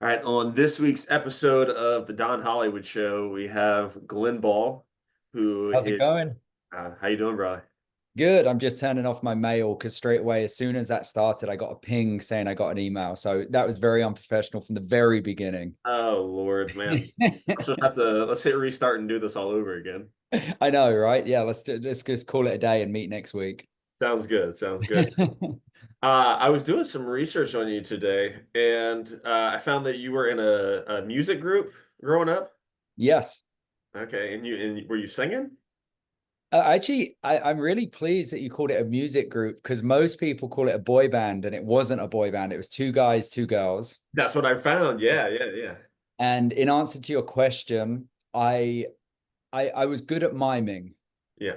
All right, on this week's episode of the Don Hollywood Show, we have Glenn Ball, who How's it is, going? how you doing, brother? Good. I'm just turning off my mail because straight away, as soon as that started, I got a ping saying I got an email. So that was very unprofessional from the very beginning. Oh Lord, man, let's hit restart and do this all over again. I know, right? Yeah, let's just call it a day and meet next week. Sounds good. Sounds good. I was doing some research on you today, and I found that you were in a music group growing up. Yes. Okay, and were you singing? I'm really pleased that you called it a music group because most people call it a boy band, and it wasn't a boy band. It was two guys, two girls. That's what I found. Yeah, yeah, yeah. And in answer to your question, I was good at miming. Yeah.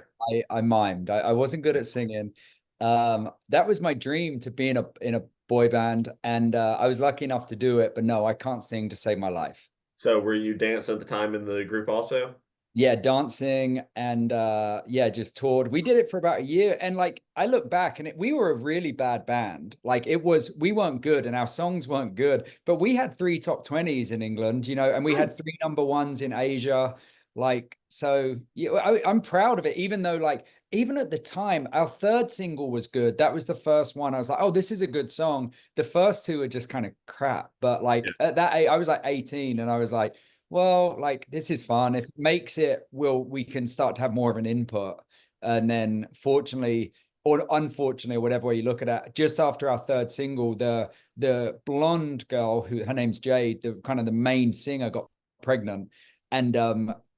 I mimed. I wasn't good at singing. That was my dream to be in a boy band, and I was lucky enough to do it. But no, I can't sing to save my life. So were you dancing at the time in the group also? Yeah, dancing and yeah, just toured. We did it for about a year, and like I look back, and we were a really bad band. Like we weren't good, and our songs weren't good. But we had three top 20s in England, and we had three number ones in Asia. Like so, yeah, I'm proud of it. Even though, like, even at the time, our third single was good. That was the first one. I was like, oh, this is a good song. The first two are just kind of crap. But like at that age, I was like 18, and I was like, well, like this is fun. If it makes it, we can start to have more of an input. And then fortunately or unfortunately, or whatever way you look at it, just after our third single, the blonde girl who her name's Jade, the kind of the main singer got pregnant. And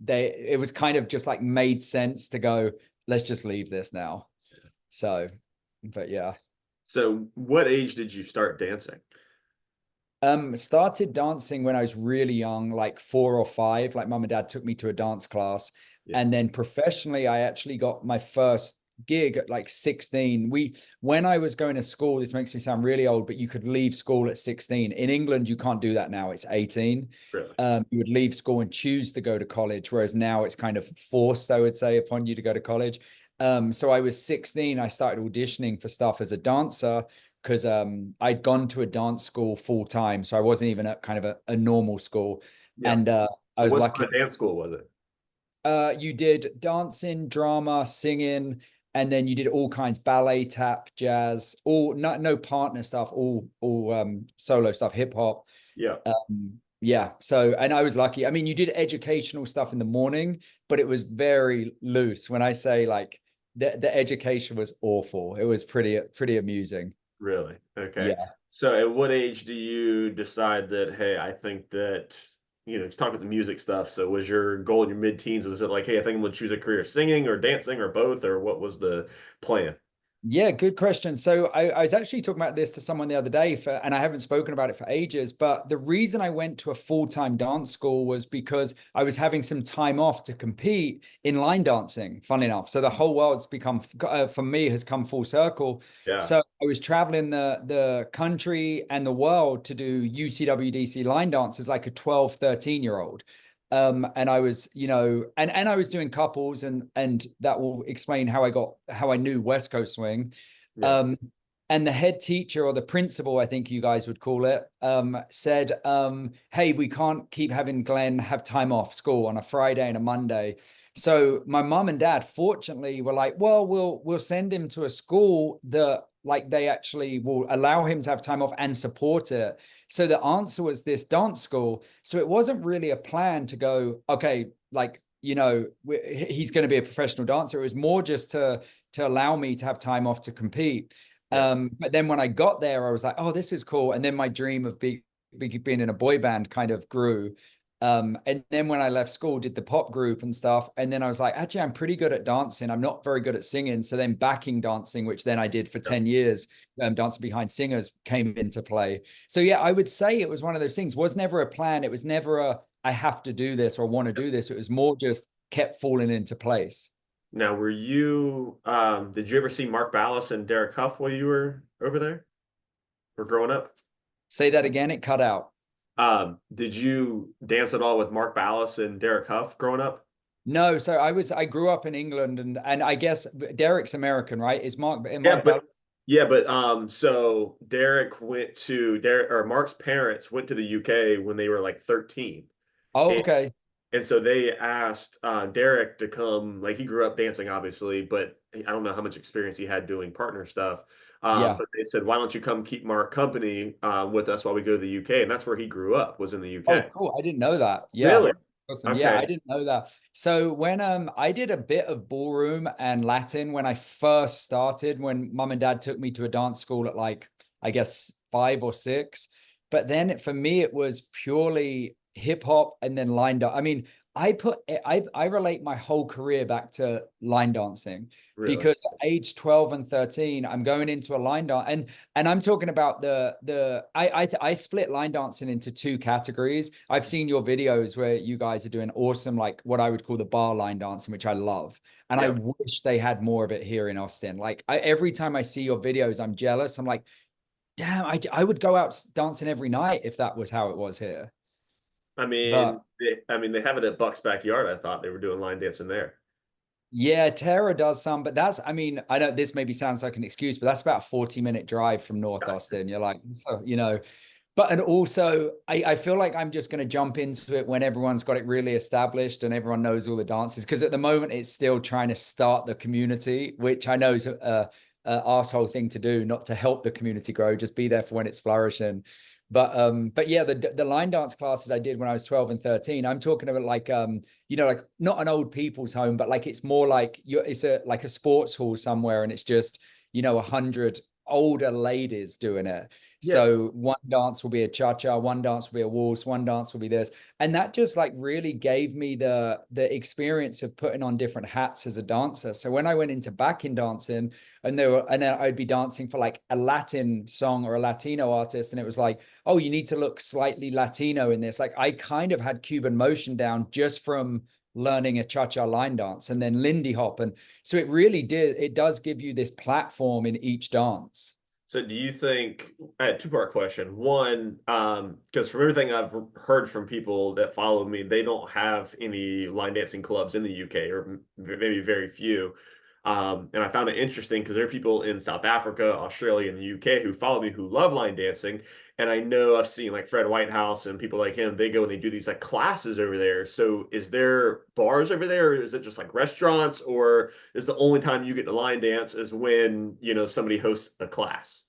it was kind of just like made sense to go, let's just leave this now. So, but yeah. So what age did you start dancing? Started dancing when I was really young, like 4 or 5. Like mum and dad took me to a dance class. Yeah. And then professionally, I actually got my first gig at like 16. When I was going to school, this makes me sound really old, but you could leave school at 16. In England, you can't do that now. It's 18. Really? You would leave school and choose to go to college, whereas now it's kind of forced, I would say, upon you to go to college. So I was 16. I started auditioning for stuff as a dancer because I'd gone to a dance school full time, so I wasn't even at kind of a normal school, Yeah. and I was What lucky. sort of dance school was it? You did dancing, drama, singing, and then you did all kinds ballet, tap, jazz, all no partner stuff, all solo stuff, hip hop. Yeah. Yeah. So, and I was lucky. I mean, you did educational stuff in the morning, but it was very loose. When I say like the education was awful, it was pretty amusing. Really? Okay. Yeah. So at what age do you decide that, hey, I think that, talk about the music stuff. So was your goal in your mid-teens, was it like, hey, I think I'm gonna choose a career of singing or dancing or both, or what was the plan? Yeah, good question. So I was actually talking about this to someone the other day and I haven't spoken about it for ages, but the reason I went to a full-time dance school was because I was having some time off to compete in line dancing, fun enough. So the whole world's become, for me, has come full circle. Yeah. So I was traveling the country and the world to do UCWDC line dance as like a 12, 13-year-old. And I was, and I was doing couples, and that will explain how I knew West Coast swing. Yeah. Um, and the head teacher or the principal, I think you guys would call it, said, "Hey, we can't keep having Glenn have time off school on a Friday and a Monday." So my mom and dad, fortunately, were like, "Well, we'll send him to a school that like they actually will allow him to have time off and support it." So the answer was this dance school. So it wasn't really a plan to go, okay, like, he's going to be a professional dancer. It was more just to allow me to have time off to compete. Yeah. But then when I got there, I was like, oh, this is cool. And then my dream of being in a boy band kind of grew. And then when I left school, did the pop group and stuff. And then I was like, actually, I'm pretty good at dancing. I'm not very good at singing. So then backing dancing, which then I did for Yeah. 10 years, dancing behind singers came into play. So yeah, I would say it was one of those things. Was never a plan. It was never I have to do this or want to do this. It was more just kept falling into place. Now, did you ever see Mark Ballas and Derek Huff while you were over there or growing up? Say that again. It cut out. Did you dance at all with Mark Ballas and Derek Huff growing up? No, so I grew up in England, and I guess Derek's American, right? Is Yeah, Mark but Bell? Yeah, but so Derek or Mark's parents went to the UK when they were like 13. Oh, And okay. and so they asked Derek to come, like he grew up dancing, obviously, but I don't know how much experience he had doing partner stuff. Yeah. But they said, why don't you come keep Mark company with us while we go to the UK? And that's where he grew up, was in the Oh, UK. cool. I didn't know that. Yeah. Really? Awesome. Yeah, I Okay. didn't know that. So when I did a bit of ballroom and Latin when I first started, when mom and dad took me to a dance school at like, I guess 5 or 6. But then for me, it was purely hip hop and then line dance. I mean, I relate my whole career back to line dancing Really? because at age 12 and 13, I'm going into a line dance and I'm talking about I split line dancing into two categories. I've seen your videos where you guys are doing awesome, like what I would call the bar line dancing, which I love. And I Yeah. wish they had more of it here in Austin. Like every time I see your videos, I'm jealous. I'm like, damn, I would go out dancing every night if that was how it was here. But I mean, they have it at Buck's backyard. I thought they were doing line dancing there. yeah, Tara does some, but that's, I mean, I know this maybe sounds like an excuse, but that's about a 40-minute drive from North Gotcha. Austin. You're like, so, but and also I feel like I'm just going to jump into it when everyone's got it really established and everyone knows all the dances. Because at the moment it's still trying to start the community, which I know is a asshole thing to do, not to help the community grow, just be there for when it's flourishing. But yeah, the line dance classes I did when I was 12 and 13, I'm talking about like like not an old people's home, but like it's more like it's a like a sports hall somewhere, and it's just 100 older ladies doing it. Yes. So one dance will be a cha-cha, one dance will be a waltz, one dance will be this. And that just like really gave me the experience of putting on different hats as a dancer. So when I went into backing dancing and I'd be dancing for like a Latin song or a Latino artist, and it was like, oh, you need to look slightly Latino in this. Like I kind of had Cuban motion down just from learning a cha-cha line dance and then Lindy Hop. And so it does give you this platform in each dance. So do you think, two-part question. One, because from everything I've heard from people that follow me, they don't have any line dancing clubs in the UK, or maybe very few. And I found it interesting because there are people in South Africa, Australia, and the UK who follow me who love line dancing. And I know I've seen like Fred Whitehouse and people like him, they go and they do these like classes over there. So is there bars over there, or is it just like restaurants, or is the only time you get to line dance is when, somebody hosts a class?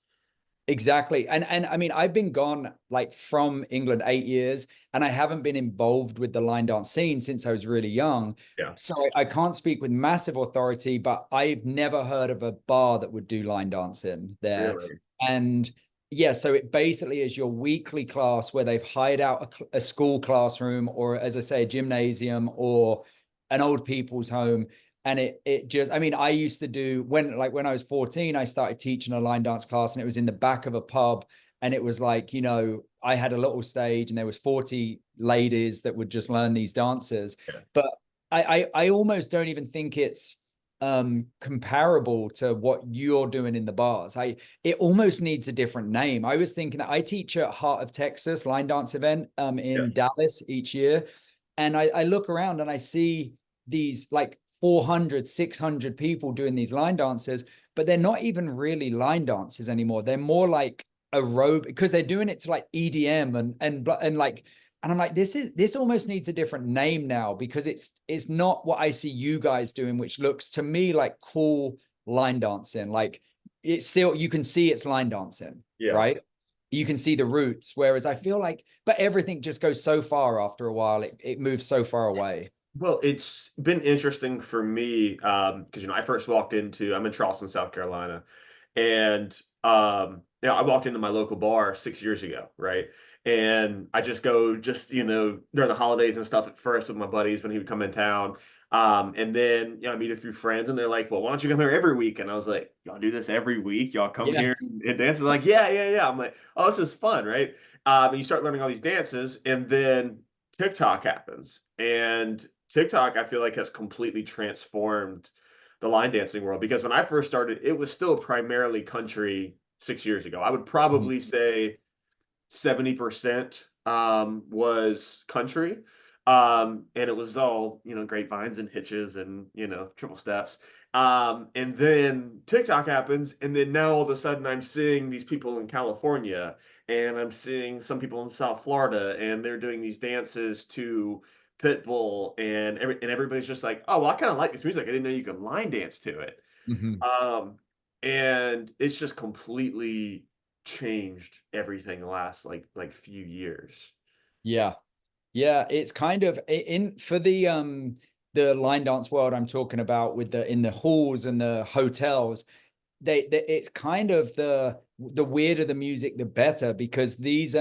Exactly. And I mean, I've been gone like from England 8 years and I haven't been involved with the line dance scene since I was really young. Yeah, So I can't speak with massive authority, but I've never heard of a bar that would do line dancing there. really. And yeah, so it basically is your weekly class where they've hired out a school classroom or, as I say, a gymnasium or an old people's home. And it just, I mean, I used to do when I was 14, I started teaching a line dance class, and it was in the back of a pub. And it was like, I had a little stage and there was 40 ladies that would just learn these dances. Yeah. But I almost don't even think it's comparable to what you're doing in the bars. It almost needs a different name. I was thinking that I teach at Heart of Texas line dance event Yeah. in Dallas each year. And I look around and I see these like 400, 600 people doing these line dances, but they're not even really line dances anymore. They're more like aerobic because they're doing it to like EDM and like, and I'm like, this almost needs a different name now because it's not what I see you guys doing, which looks to me like cool line dancing. Like it's still, you can see it's line dancing, Yeah. right? You can see the roots. Whereas I feel like, but everything just goes so far after a while. It moves so far away. Well, it's been interesting for me because I first walked into I'm in Charleston, South Carolina, and I walked into my local bar 6 years ago, right? And I just go during the holidays and stuff at first with my buddies when he would come in town. And then I meet a few friends and they're like, well, why don't you come here every week? And I was like, y'all do this every week? Y'all come Yeah. here and dance? They're like, yeah, yeah, yeah. I'm like, oh, this is fun, right? And you start learning all these dances, and then TikTok happens. And TikTok, I feel like, has completely transformed the line dancing world because when I first started, it was still primarily country 6 years ago. I would probably say 70% was country. And it was all, grapevines and hitches and, triple steps. And then TikTok happens, and then now all of a sudden I'm seeing these people in California, and I'm seeing some people in South Florida, and they're doing these dances to Pitbull, and everybody's just like, oh, well, I kind of like this music. I didn't know you could line dance to it. Mhm. Um, and it's just completely changed everything the last like few years. Yeah. Yeah, it's kind of in for the line dance world I'm talking about with the in the halls and the hotels. They it's kind of the weirder the music, the better, because these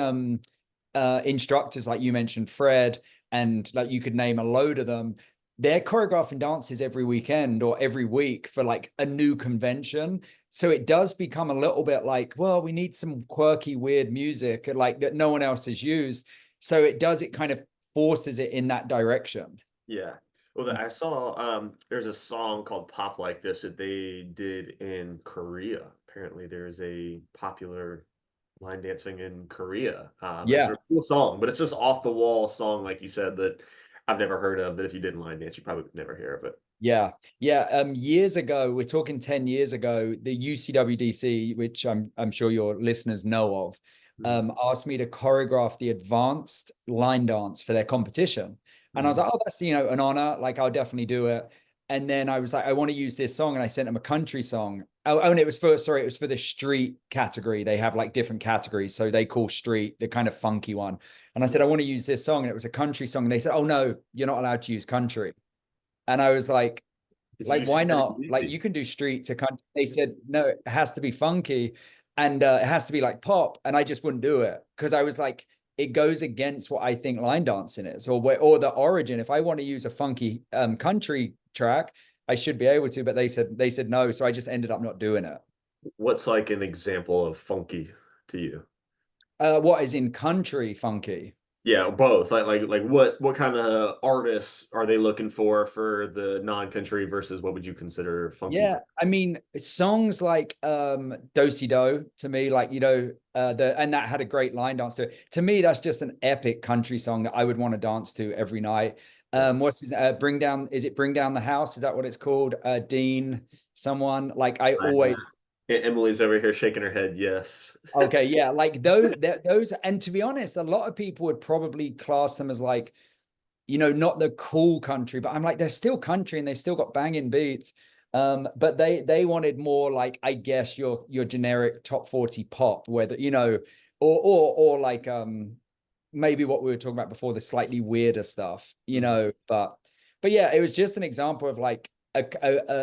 instructors, like you mentioned, Fred, and like you could name a load of them, they're choreographing dances every weekend or every week for like a new convention. So it does become a little bit like, well, we need some quirky, weird music like that no one else has used. So it kind of forces it in that direction. Yeah. Well, I saw there's a song called Pop Like This that they did in Korea. Apparently there's a popular line dancing in Korea. It's Yeah. a cool song, but it's just off the wall song, like you said, that I've never heard of, that if you didn't line dance, you probably would never hear of it. Yeah, yeah. Years ago, we're talking 10 years ago, the UCWDC, which I'm sure your listeners know of, Mm, asked me to choreograph the advanced line dance for their competition. And I was mm, like, oh, that's an honor. Like, I'll definitely do it. And then I was like, I want to use this song, and I sent them a country song. Oh, and it was for sorry, it was for the street category. They have like different categories, so they call street the kind of funky one. And I said, I want to use this song, and it was a country song. And they said, oh no, you're not allowed to use country. And I was it's like, why not? Like, UCWD. you can do street to country. They said, no, it has to be funky and it has to be like pop. And I just wouldn't do it because I was like, it goes against what I think line dancing is, or the origin. If I want to use a funky country track, I should be able to. But they said no, so I just ended up not doing it. What's like an example of funky to you? What is in country funky? Yeah, both. Like what kind of artists are they looking for the non-country versus what would you consider funky? Yeah, I mean, songs like Do Si Do to me, like the and that had a great line dance to it. To me, that's just an epic country song that I would want to dance to every night. Yeah. What's his Bring Down, is it Bring Down the House? Is that what it's called? Dean, someone like I I, always Emily's over here shaking her head. Yes. okay, yeah, like those, and to be honest, a lot of people would probably class them as like not the cool country, but I'm like, they're still country and they still got banging beats. But they wanted more like, I guess your generic top 40 pop, whether or like maybe what we were talking about before, the slightly weirder stuff, Mhm. but yeah, it was just an example of like an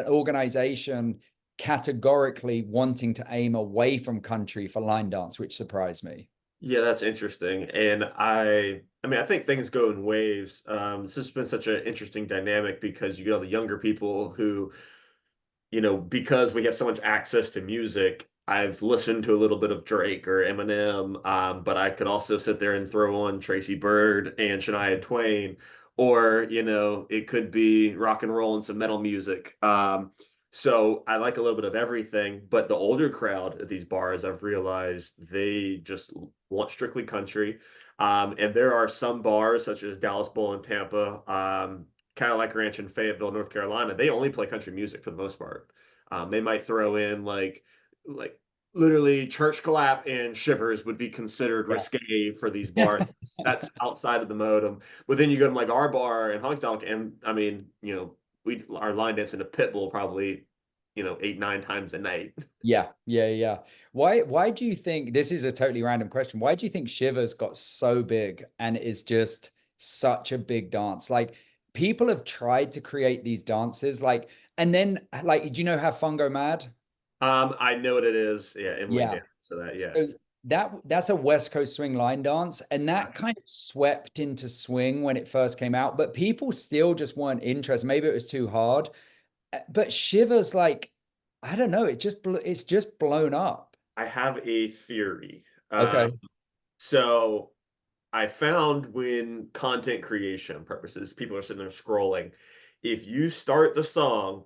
organization categorically wanting to aim away from country for line dance, which surprised me. Yeah, that's interesting. And I mean, I think things go in waves. This has been such an interesting dynamic because you get all the younger people who, because we have so much access to music, I've listened to a little bit of Drake or Eminem, but I could also sit there and throw on Tracy Bird and Shania Twain, or, it could be rock and roll and some metal music. So I like a little bit of everything, but the older crowd at these bars, I've realized they just want strictly country. And there are some bars, such as Dallas Bowl in Tampa, Cadillac Ranch in Fayetteville, North Carolina, they only play country music for the most part. They might throw in like literally Church Clap and Shivers would be considered risque for these bars. That's outside of the modem. But then you go to like our bar in Honky Tonk, and I mean, we our line dancing to Pitbull probably, 8, 9 times a night. Yeah, yeah, yeah. Why do you think, this is a totally random question, why do you think Shivers got so big and is just such a big dance? Like, people have tried to create these dances, like, and then like, do you know how Fungo Mad? I know what it is. Yeah, Emily Yeah. danced to that. So Yes. that's a West Coast swing line dance, and that Right. kind of swept into swing when it first came out, but people still just weren't interested. Maybe it was too hard. But Shivers, like, I don't know, it's just blown up. I have a theory. Okay. So I found when content creation purposes, people are sitting there scrolling. If you start the song,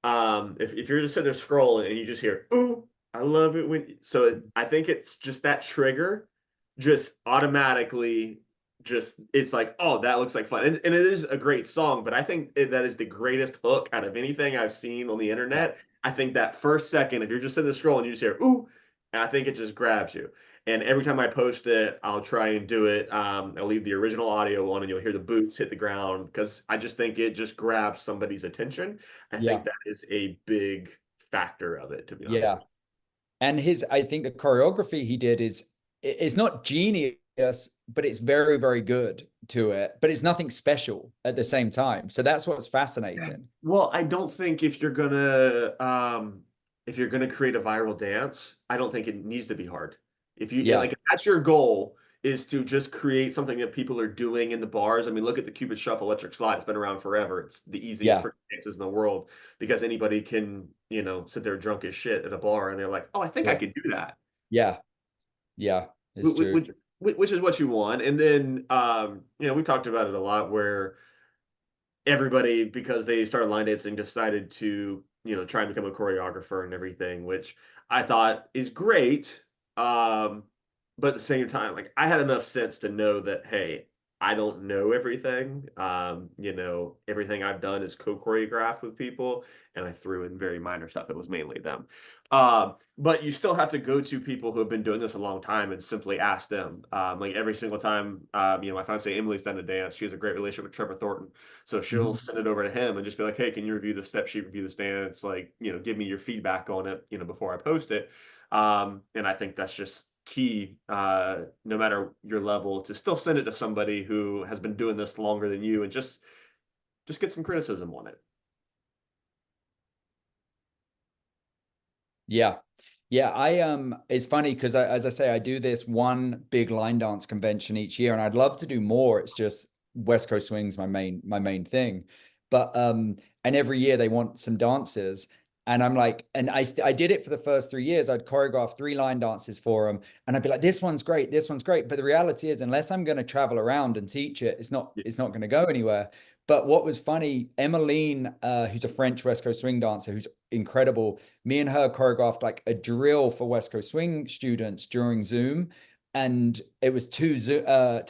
if you're just sitting there scrolling and you just hear, "Ooh, I love it when," I think it's just that trigger, just automatically just it's like, oh, that looks like fun. And it is a great song, but I think that is the greatest hook out of anything I've seen on the Yeah. internet. I think that first second, if you're just sitting there scrolling, you just hear ooh, and I think it just grabs you. And every time I post it, I'll try and do it. I'll leave the original audio on, and you'll hear the boots hit the ground because I just think it just grabs somebody's attention. I think Yeah. that is a big factor of it, to be honest Yeah. with And I think the choreography he did is not genius, but it's very, very good to it. But it's nothing special at the same time. So that's what's you. fascinating. Well, I don't think if you're gonna create a viral dance, I don't think it needs to be hard. If you Yeah. like, if that's your goal is to just create something that people are doing in the bars. I mean, look at the Cupid Shuffle electric slide. It's been around forever. It's the easiest Yeah. for dances in the world because anybody can, sit there drunk as shit at a bar and they're like, oh, I think I Sure. could do that. Yeah. Yeah. It's true. Which, which is what you want. And then, we talked about it a lot where everybody, because they started line dancing, decided to try and become a choreographer and everything, which I thought is great. um but at the same time, like, I had enough sense to know that, hey, I don't know everything. Everything I've done is co-choreographed with people, and I threw in very minor stuff. It was mainly them. But you still have to go to people who have been doing this a long time and simply ask them. Like, every single time, my fiance Emily's done a dance. She has a great relationship with Trevor Thornton, so she'll Mhm. send it over to him and just be like, "Hey, can you review the step sheet, review this dance, like, give me your feedback on it, before I post it." And I think that's just key, no matter your level, to still send it to somebody who has been doing this longer than you and just get some criticism on it. Yeah. Yeah, it's funny because as I say, I do this one big line dance convention each year, and I'd love to do more. It's just West Coast Swing's my main thing. But and every year they want some dancers. And I'm like, and I did it for the first 3 years. I'd choreograph 3 line dances for them. And I'd be like, this one's great, this one's great. But the reality is, unless I'm going to travel around and teach it, it's not Yeah. it's not going to go anywhere. But what was funny, Emmeline, who's a French West Coast Swing dancer, who's incredible, me and her choreographed like a drill for West Coast Swing students during Zoom, and it was to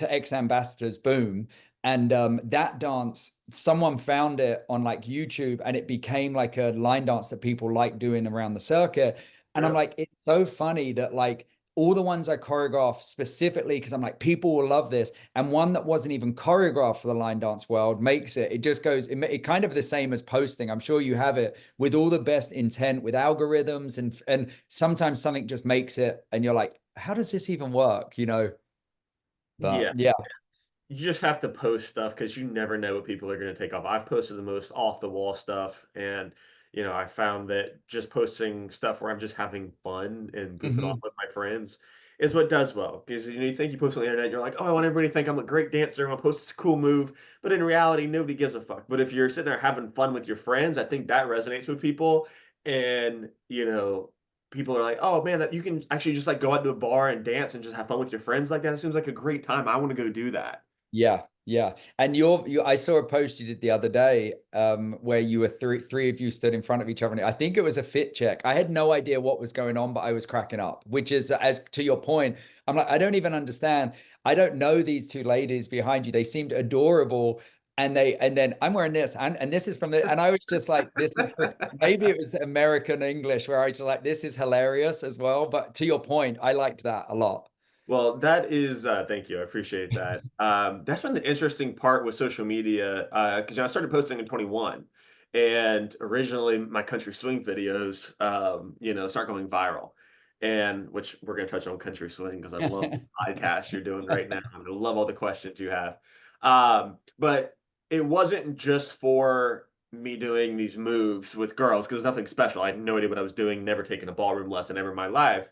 ex ambassadors, boom. And that dance, someone found it on like YouTube, and it became like a line dance that people like doing around the circuit. And I'm Yeah. like, it's so funny that like all the ones I choreographed specifically because I'm like, people will love this. And one that wasn't even choreographed for the line dance world makes it. It just goes, it kind of the same as posting. I'm sure you have it with all the best intent with algorithms, and sometimes something just makes it and you're like, how does this even work? But Yeah. yeah. You just have to post stuff because you never know what people are going to take off. I've posted the most off the wall stuff, and I found that just posting stuff where I'm just having fun and goofing off Mhm. with my friends is what does well. Because you think you post on the internet, you're like, oh, I want everybody to think I'm a great dancer. I'm gonna post this cool move, but in reality, nobody gives a fuck. But if you're sitting there having fun with your friends, I think that resonates with people, and people are like, oh man, that you can actually just like go out to a bar and dance and just have fun with your friends like that. It seems like a great time. I want to go do that. Yeah, yeah. And I saw a post you did the other day, where you were three of you stood in front of each other. And I think it was a fit check. I had no idea what was going on, but I was cracking up, which is, as to your point, I'm like, I don't even understand. I don't know these two ladies behind you. They seemed adorable. And then I'm wearing this, and this is and I was just like, this is maybe it was American English where I was like, this is hilarious as well. But to your point, I liked that a lot. Well, that is, thank you. I appreciate that. That's been the interesting part with social media, because I started posting in 21, and originally my country swing videos, start going viral, and which we're going to touch on country swing because I love the podcast you're doing right now. I love all the questions you have. But it wasn't just for me doing these moves with girls because nothing special. I had no idea what I was doing, never taken a ballroom lesson ever in my life,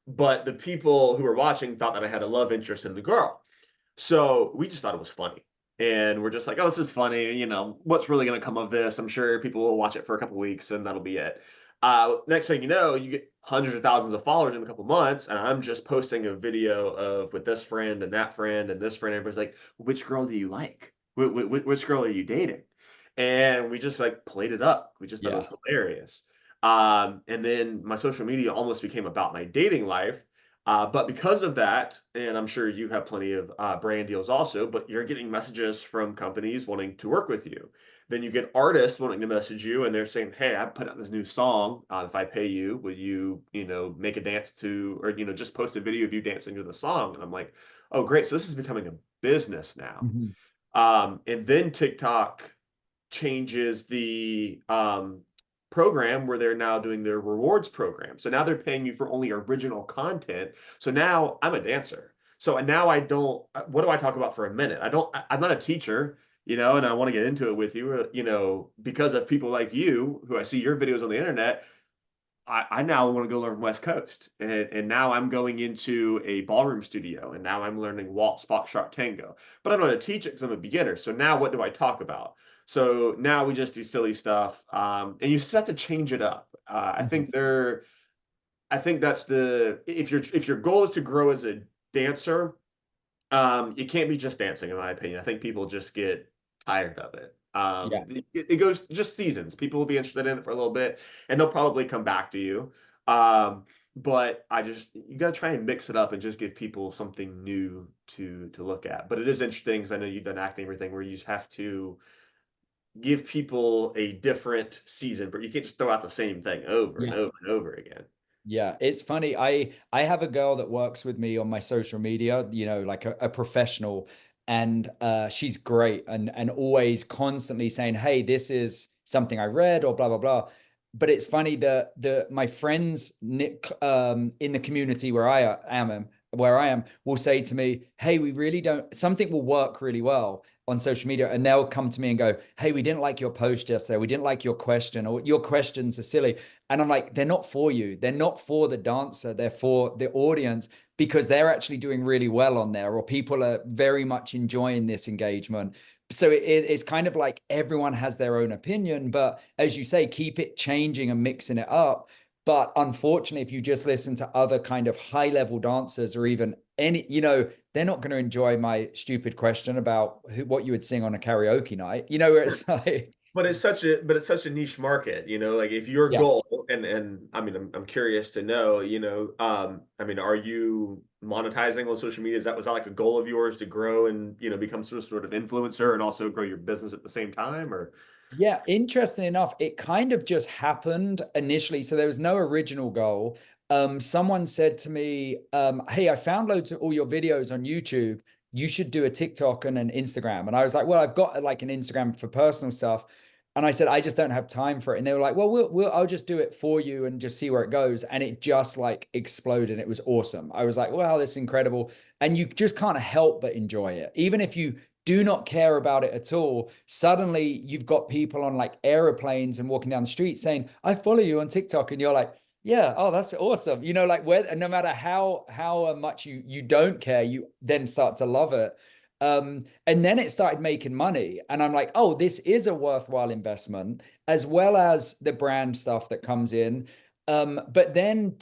but the people who were watching thought that I had a love interest in the girl. So we just thought it was funny. And we're just like, oh, this is funny. What's really going to come of this? I'm sure people will watch it for a couple weeks and that'll be it. Next thing you know, you get hundreds of thousands of followers in a couple months. And I'm just posting a video of with this friend and that friend and this friend. Everybody's like, which girl do you like? Which girl are you dating? And we just like played it up. We just thought it was Yeah. hilarious. And then my social media almost became about my dating life. But because of that, and I'm sure you have plenty of brand deals also, but you're getting messages from companies wanting to work with you. Then you get artists wanting to message you, and they're saying, "Hey, I put out this new song. If I pay you, will you, make a dance to, or just post a video of you dancing to the song?" And I'm like, "Oh, great! So this is becoming a business now." Mhm. And then TikTok changes the program where they're now doing their rewards program. So now they're paying you for only original content. So now I'm a dancer. So now I don't, what do I talk about for a minute? I'm not a teacher, and I want to get into it with you, because of people like you who I see your videos on the internet. I now want to go learn West Coast. And now I'm going into a ballroom studio and now I'm learning waltz, foxtrot, tango. But I'm not a teacher because I'm a beginner. So now what do I talk about? So now we just do silly stuff. And you just have to change it up. Mhm. I think that's if your goal is to grow as a dancer, you can't be just dancing, in my opinion. I think people just get tired of it. Yeah. It goes just seasons. People will be interested in it for a little bit, and they'll probably come back to you. Um, but you got to try and mix it up and just give people something new to look at. But it is interesting because I know you've done acting and everything, where you just have to give people a different season, but you can't just throw out the same thing over and Yeah. over and over again. Yeah, it's funny. I have a girl that works with me on my social media, like a professional, and she's great and always constantly saying, "Hey, this is something I read," or blah blah blah. But it's funny that the my friends Nick in the community where I am will say to me, "Hey, we really don't something will work really well on social media," and they'll come to me and go, "Hey, we didn't like your post yesterday. We didn't like your question, or your questions are silly." And I'm like, they're not for you. They're not for the dancer. They're for the audience because they're actually doing really well on there, or people are very much enjoying this engagement. So it's kind of like everyone has their own opinion, but as you say, keep it changing and mixing it up. But unfortunately, if you just listen to other kind of high level dancers or even any, they're not going to enjoy my stupid question about what you would sing on a karaoke night, where it's like, But it's such a niche market, like if your yeah. goal, and I mean I'm curious to know, I mean, are you monetizing on social media? Was that like a goal of yours to grow and become some sort of influencer and also grow your business at the same time, or? Yeah, interesting enough, it kind of just happened initially. So there was no original goal. Someone said to me, "Hey, I found loads of all your videos on YouTube. You should do a TikTok and an Instagram." And I was like, "Well, I've got like an Instagram for personal stuff." And I said, "I just don't have time for it." And they were like, "Well, I'll just do it for you and just see where it goes." And it just like exploded. It was awesome. I was like, "Wow, this is incredible." And you just can't help but enjoy it, even if you do not care about it at all. Suddenly you've got people on like aeroplanes and walking down the street saying, "I follow you on TikTok." And you're like, "Yeah, oh, that's awesome." Like where no matter how much you don't care, you then start to love it. And then it started making money. And I'm like, oh, this is a worthwhile investment, as well as the brand stuff that comes in. But then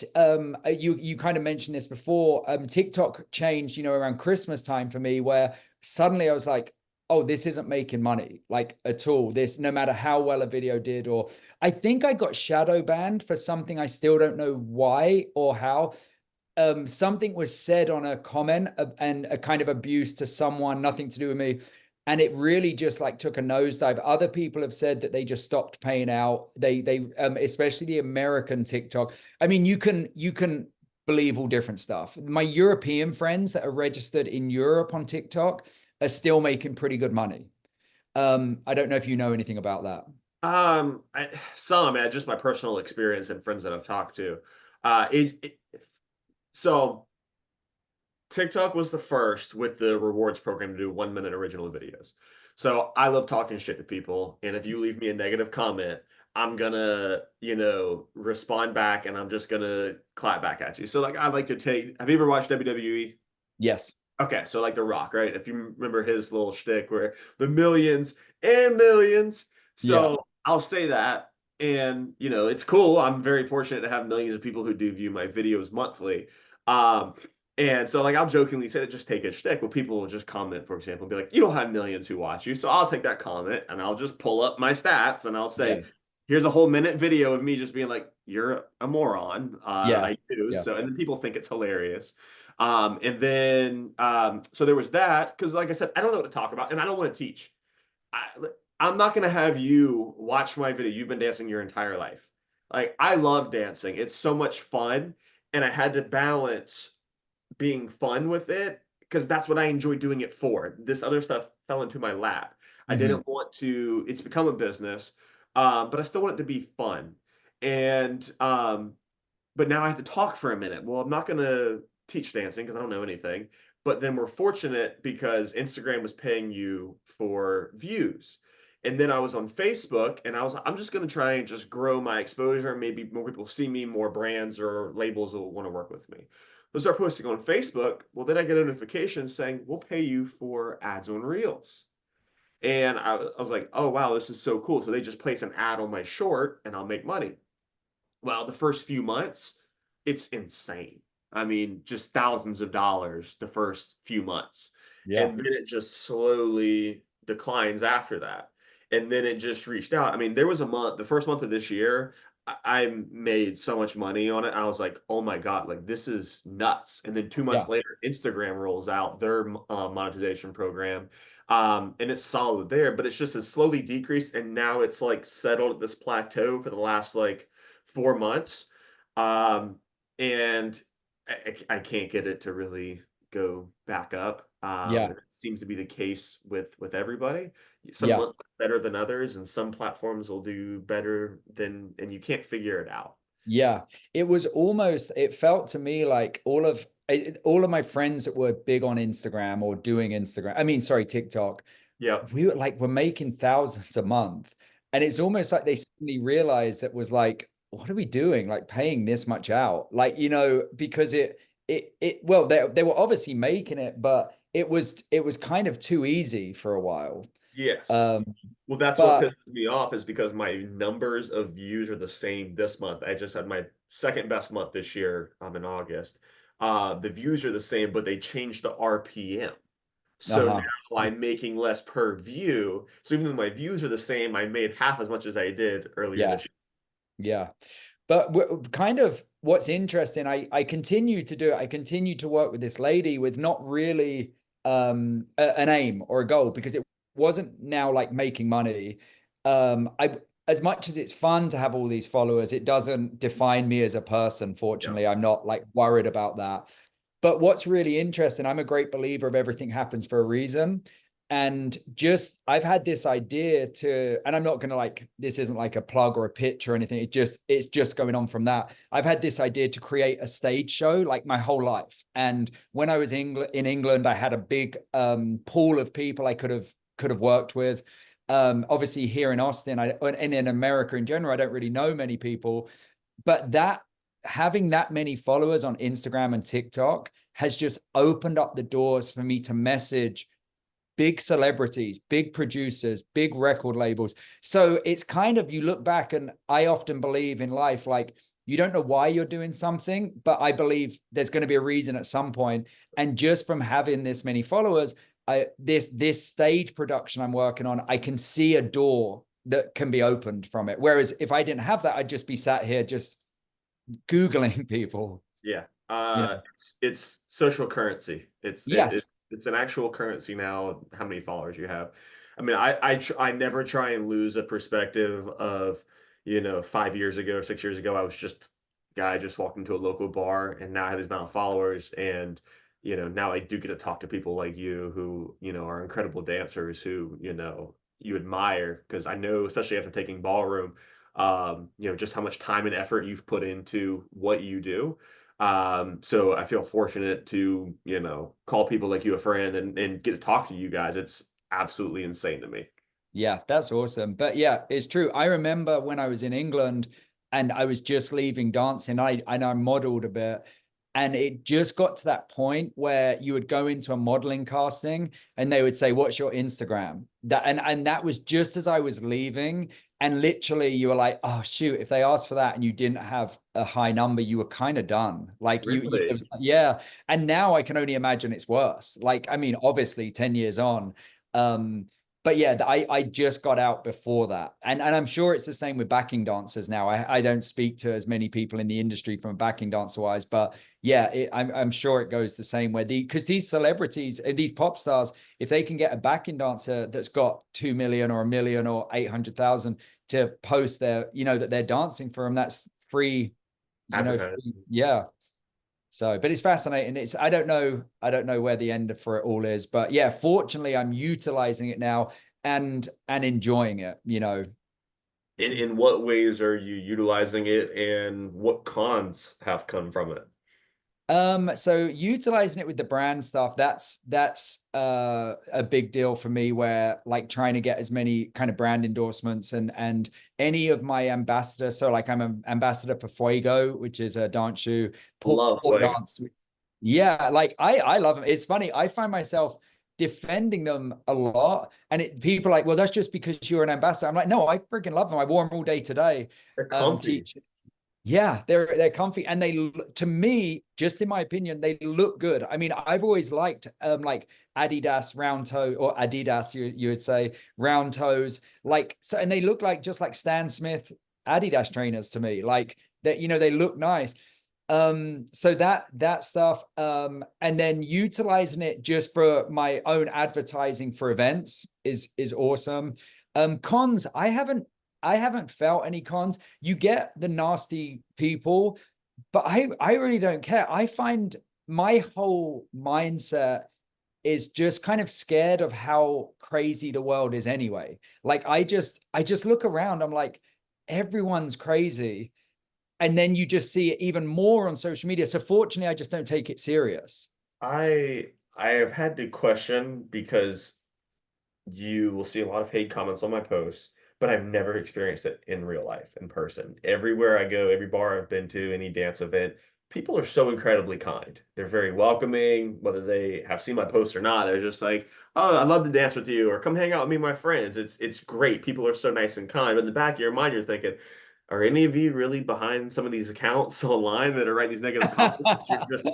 you kind of mentioned this before. TikTok changed, around Christmas time for me, where suddenly I was like, oh, this isn't making money like at all. This, no matter how well a video did, or I think I got shadow banned for something. I still don't know why or how. Something was said on a comment and a kind of abuse to someone, nothing to do with me. And it really just like took a nosedive. Other people have said that they just stopped paying out. Especially the American TikTok. I mean, you can believe all different stuff. My European friends that are registered in Europe on TikTok are still making pretty good money. I don't know if you know anything about that. Some, just my personal experience and friends that I've talked to. So TikTok was the first with the rewards program to do 1 minute original videos. So I love talking shit to people. And if you leave me a negative comment, I'm gonna, respond back and I'm just gonna clap back at you. So like I like to have you ever watched WWE? Yes. Okay, so like The Rock, right? If you remember his little shtick where the millions and millions. Yeah. So I'll say that. And, it's cool. I'm very fortunate to have millions of people who do view my videos monthly. Um, and so like I'll jokingly say that just take a shtick. Well, people will just comment, for example, and be like, you don't have millions who watch you. So I'll take that comment and I'll just pull up my stats and I'll Yeah. say, here's a whole minute video of me just being like, you're a moron. Yeah. I do. Yeah. So, and then people think it's hilarious. And then, so there was that, because like I said, I don't know what to talk about and I don't want to teach. I, I'm not going to have you watch my video. You've been dancing your entire life. Like, I love dancing. It's so much fun. And I had to balance being fun with it because that's what I enjoy doing it for. This other stuff fell into my lap. I Hmm. didn't want to, it's become a business, but I still want it to be fun. And but now I have to talk for a minute. Well, I'm not going to teach dancing because I don't know anything. But then we're fortunate because Instagram was paying you for views. And then I was on Facebook and I'm just going to try and just grow my exposure. Maybe more people see me, more brands or labels will want to work with me. So I start posting on Facebook. Well, then I get a notification saying, we'll pay you for ads on Reels. And I was like, oh, wow, this is so cool. So they just place an ad on my short and I'll make money. Well, the first few months, it's insane. I mean, just thousands of dollars the first few months. Yeah. And then it just slowly declines after that. And then it just reached out. I mean, there was a month, the first month of this year, I made so much money on it. I was like, oh my God, like this is nuts. And then 2 months Yeah. later, Instagram rolls out their monetization program. And it's solid there, but it's just has slowly decreased. And now it's like settled at this plateau for the last like 4 months, um, and I can't get it to really go back up. Yeah. It seems to be the case with everybody. Some Yeah. months are better than others, and some platforms will do better than, and you can't figure it out. Yeah, it was almost, it felt to me like all of my friends that were big on Instagram or doing Instagram, I mean, sorry, TikTok, Yep. we're making thousands a month. And it's almost like they suddenly realized that was like, what are we doing? Like paying this much out? Like, because well, they were obviously making it, but it was kind of too easy for a while. Yes. Um, Well, that's what but pisses me off is because my numbers of views are the same this month. I just had my second best month this year, in August. The views are the same, but they changed the RPM. So uh-huh. now I'm making less per view. So even though my views are the same, I made half as much as I did earlier Yeah. this year. Yeah. But kind of what's interesting, I continue to do it. I continue to work with this lady with not really an aim or a goal because it wasn't now like making money. I as much as it's fun to have all these followers, it doesn't define me as a person. Yeah. Fortunately, I'm not like worried about that. But what's really interesting, I'm a great believer of everything happens for a reason. And just I've had this idea to, and I'm not gonna like this isn't like a plug or a pitch or anything. It's just going on from that. I've had this idea to create a stage show like my whole life. And when I was in England, I had a big pool of people I could have worked with. Obviously here in Austin, and in America in general, I don't really know many people, but that having that many followers on Instagram and TikTok has just opened up the doors for me to message big celebrities, big producers, big record labels. So it's kind of, you look back, and I often believe in life, like you don't know why you're doing something, but I believe there's going to be a reason at some point. And just from having this many followers, this stage production I'm working on, I can see a door that can be opened from it. Whereas if I didn't have that, I'd just be sat here just Googling people, Yeah. you know. It's social currency. Yes. It's an actual currency now, how many followers you have. I mean, I never try and lose a perspective of, 5 years ago or 6 years ago, I was just a guy just walking to a local bar and now I have this amount of followers and now I do get to talk to people like you who, are incredible dancers who, you admire because I know, especially after taking ballroom, just how much time and effort you've put into what you do. So I feel fortunate to, call people like you a friend and get to talk to you guys. It's absolutely insane to me. Yeah, that's awesome. But yeah, it's true. I remember when I was in England and I was just leaving dancing, I modeled a bit. And it just got to that point where you would go into a modeling casting and they would say, "What's your Instagram?" And that was just as I was leaving. And literally you were like, "Oh shoot, if they asked for that and you didn't have a high number, you were kind of done." Like it Really? was, yeah. And now I can only imagine it's worse. Like, I mean, obviously 10 years on. Um, but yeah, I just got out before that. And I'm sure it's the same with backing dancers now. I don't speak to as many people in the industry from backing dancer wise, but yeah, I'm sure it goes the same way. Because these celebrities, these pop stars, if they can get a backing dancer that's got 2 million or a million or 800,000 to post their, that they're dancing for them, that's free, Advertising. yeah. So, but it's fascinating. I don't know where the end for it all is, but yeah, fortunately, I'm utilizing it now and enjoying it. In what ways are you utilizing it, and what cons have come from it? So utilizing it with the brand stuff, that's a big deal for me, where like trying to get as many kind of brand endorsements and any of my ambassadors. So like I'm an ambassador for Fuego, which is a dance shoe, port Love Fuego. dance. Yeah, like I love them. It's funny, I find myself defending them a lot, and people are like, well, that's just because you're an ambassador. I'm like, no, I freaking love them. I wore them all day today. They're comfy. Teach. Yeah, they're comfy, and to me, just in my opinion, they look good. I mean, I've always liked like Adidas round toe, or Adidas, you would say round toes, like so, and they look like just like Stan Smith Adidas trainers to me, like that. They look nice. So that stuff, and then utilizing it just for my own advertising for events is awesome. Cons, I haven't felt any cons. You get the nasty people, but I really don't care. I find my whole mindset is just kind of scared of how crazy the world is anyway. Like I just look around, I'm like, everyone's crazy. And then you just see it even more on social media. So fortunately, I just don't take it serious. I have had to question, because you will see a lot of hate comments on my posts, but I've never experienced it in real life, in person. Everywhere I go, every bar I've been to, any dance event, people are so incredibly kind. They're very welcoming, whether they have seen my post or not. They're just like, "Oh, I'd love to dance with you," or "Come hang out with me and my friends." It's great. People are so nice and kind. But in the back of your mind, you're thinking, are any of you really behind some of these accounts online that are writing these negative comments? But you're just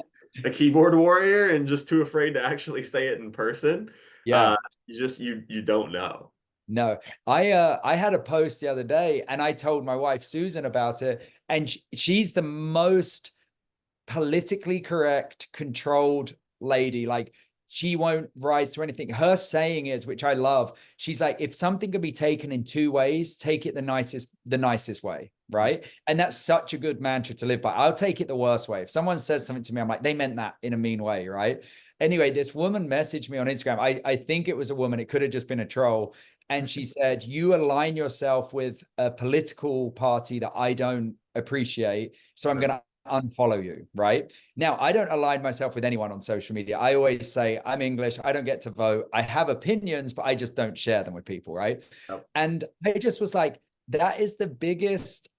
a keyboard warrior and just too afraid to actually say it in person. Yeah. You don't know. No, I had a post the other day, and I told my wife Susan about it, and she's the most politically correct, controlled lady. Like she won't rise to anything. Her saying is, which I love, she's like, if something can be taken in two ways, take it the nicest way, right? And that's such a good mantra to live by. I'll take it the worst way. If someone says something to me, I'm like, they meant that in a mean way, right? Anyway, this woman messaged me on Instagram. I think it was a woman. It could have just been a troll. And she said, you align yourself with a political party that I don't appreciate. So I'm going to unfollow you, right? Now, I don't align myself with anyone on social media. I always say I'm English. I don't get to vote. I have opinions, but I just don't share them with people, right? Yep. And I just was like, that is the biggest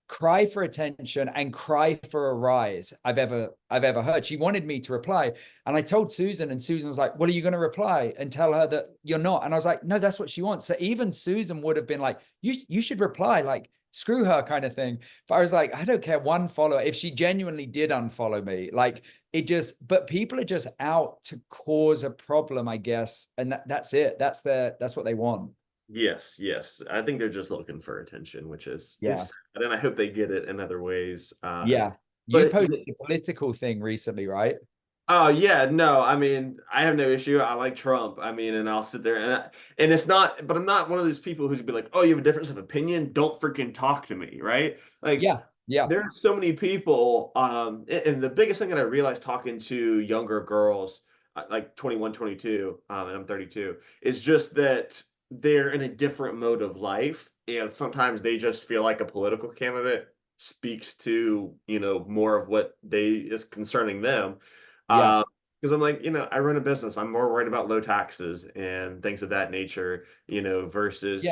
cry for attention and cry for a rise I've ever heard. She wanted me to reply, and I told Susan, and Susan was like, well, are you going to reply and tell her that you're not? And I was like, no, that's what she wants. So even Susan would have been like, you should reply, like screw her kind of thing. But I was like, I don't care, one follower. If she genuinely did unfollow me, like but people are just out to cause a problem, I guess. And that's it. That's what they want. Yes, yes. I think they're just looking for attention, which is Yeah. sad, and I hope they get it in other ways. Yeah. You But posted a political thing recently, right? oh yeah, no, I mean, I have no issue. I like Trump. I mean, and I'll sit there and it's not, but I'm not one of those people who's be like, "Oh, you have a difference of opinion? Don't freaking talk to me," right? Like Yeah. Yeah. there's so many people, and the biggest thing that I realized talking to younger girls, like 21, 22, and I'm 32, is just that they're in a different mode of life, and sometimes they just feel like a political candidate speaks to, more of what they is concerning them. Yeah. Because I'm like, I run a business. I'm more worried about low taxes and things of that nature, Yeah. versus,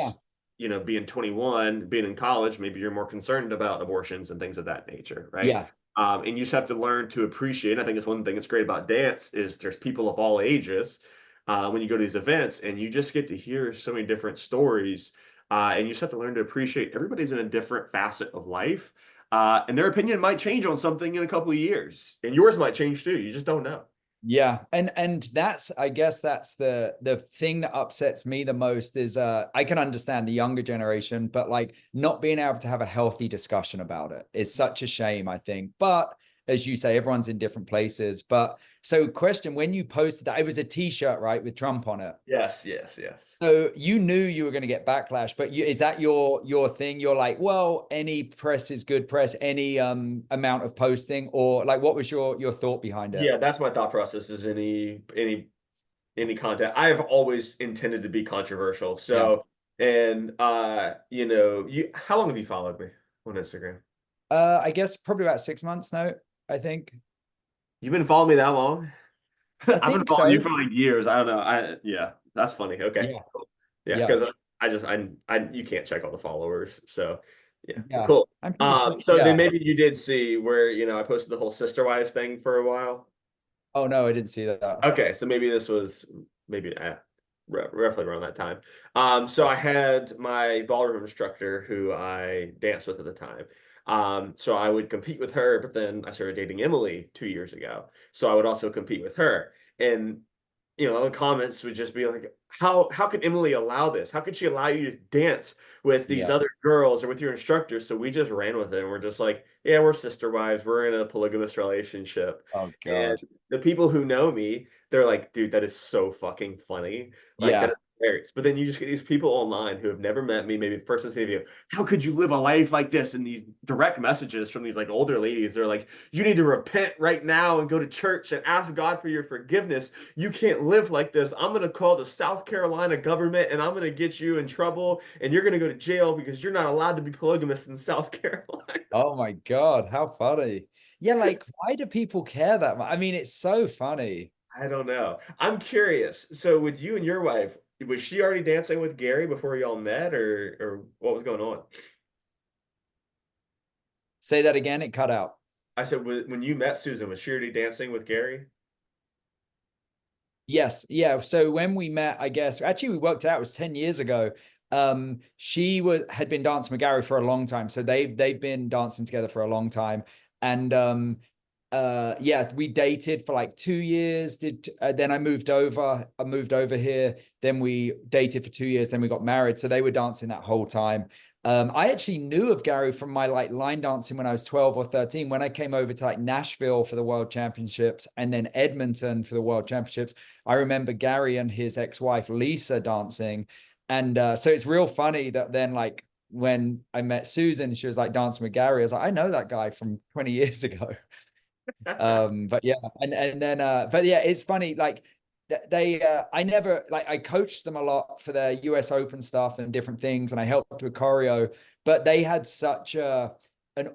being 21, being in college, maybe you're more concerned about abortions and things of that nature, right? Yeah. And you just have to learn to appreciate. I think it's one thing that's great about dance is there's people of all ages when you go to these events, and you just get to hear so many different stories. And you just have to learn to appreciate everybody's in a different facet of life. And their opinion might change on something in a couple of years, and yours might change too. You just don't know. Yeah. And that's, I guess that's the thing that upsets me the most is I can understand the younger generation, but like not being able to have a healthy discussion about it is such a shame, I think. But as you say, everyone's in different places. But so question, when you posted that, it was a t-shirt, right, with Trump on it. Yes, yes, yes. So you knew you were going to get backlash, but is that your thing? You're like, well, any press is good press, any amount of posting, or like what was your thought behind it? Yeah, that's my thought process is any content. I have always intended to be controversial. Yeah. So, and you how long have you followed me on Instagram? I guess probably about 6 months now, I think. You've been following me that long? I I've been think following you so. for like years. I don't know. Yeah, that's funny. Okay, Yeah. cool. Yeah, Yeah. because I just I you can't check all the followers. So yeah, Yeah. cool. I'm pretty sure. So then Yeah. maybe you did see where I posted the whole sister wives thing for a while. Oh no, I didn't see that. Okay, so maybe this was maybe roughly around that time. So Yeah. I had my ballroom instructor who I danced with at the time. So I would compete with her, but then I started dating Emily 2 years ago. So I would also compete with her. And the comments would just be like, how could Emily allow this? How could she allow you to dance with these Yeah. other girls or with your instructors? So we just ran with it and we're just like, yeah, we're sister wives. We're in a polygamous relationship. Oh And God. the people who know me, they're like, dude, that is so fucking funny. Like that Yeah. is hilarious. But then you just get these people online who have never met me, maybe the first time seeing the video. How could you live a life like this? And these direct messages from these like older ladies, they're like, you need to repent right now and go to church and ask God for your forgiveness. You can't live like this. I'm gonna call the South Carolina government and I'm gonna get you in trouble and you're gonna go to jail because you're not allowed to be polygamous in South Carolina. Oh my God, how funny. Yeah, like why do people care that much? I mean, it's so funny. I don't know. I'm curious. So with you and your wife, was she already dancing with Gary before y'all met or what was going on? Say that again, it cut out. I said when you met Susan, was she already dancing with Gary? Yes, yeah. So when we met, I guess actually we worked out it was 10 years ago. She had been dancing with Gary for a long time. So they've been dancing together for a long time. And yeah, we dated for like 2 years. Then I moved over here. Then we dated for 2 years. Then we got married. So they were dancing that whole time. I actually knew of Gary from my like line dancing when I was 12 or 13, when I came over to like Nashville for the World Championships and then Edmonton for the World Championships. I remember Gary and his ex-wife Lisa dancing. And so it's real funny that then like when I met Susan, she was like dancing with Gary. I was like, I know that guy from 20 years ago. But yeah, and then but yeah, it's funny, like they I never like I coached them a lot for their US Open stuff and different things, and I helped with choreo, but they had such an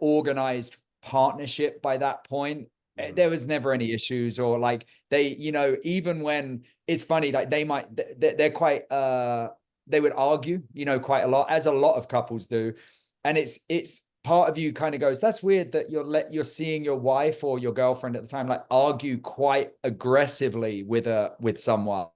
organized partnership by that point. Mhm. There was never any issues, or like they, even when it's funny, like they're quite they would argue, quite a lot, as a lot of couples do. And it's part of you kind of goes, that's weird that you're seeing your wife or your girlfriend at the time like argue quite aggressively with someone,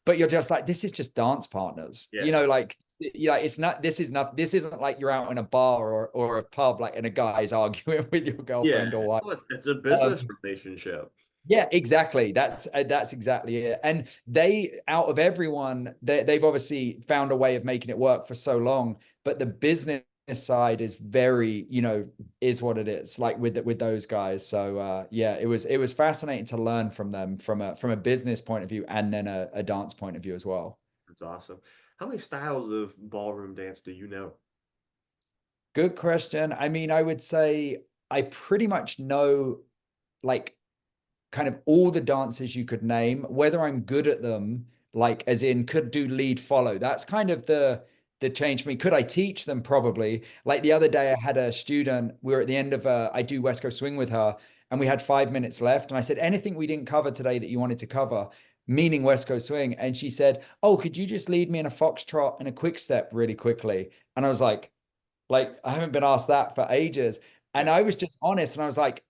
but you're just like, this is just dance partners, Yeah. like it's not, this isn't like you're out in a bar or a pub like and a guy's arguing with your Yeah. girlfriend or wife. Well, it's a um, business relationship. yeah, exactly. That's exactly it. And they, out of everyone, they've obviously found a way of making it work for so long. But the business side is very, is what it is. Like with those guys. So yeah, it was fascinating to learn from them from a business point of view and then a dance point of view as well. That's awesome. How many styles of ballroom dance do you know? Good question. I mean, I would say I pretty much know like kind of all the dances you could name. Whether I'm good at them, like as in could do lead follow, that's kind of the change for me. Could I teach them? Probably. Like the other day I had a student, we were at the end of I do West Coast Swing with her, and we had 5 minutes left, and I said, anything we didn't cover today that you wanted to cover, meaning West Coast Swing? And she said, oh, could you just lead me in a foxtrot and a quick step really quickly? And I was like, I haven't been asked that for ages. And Yeah. I was just honest and I was like,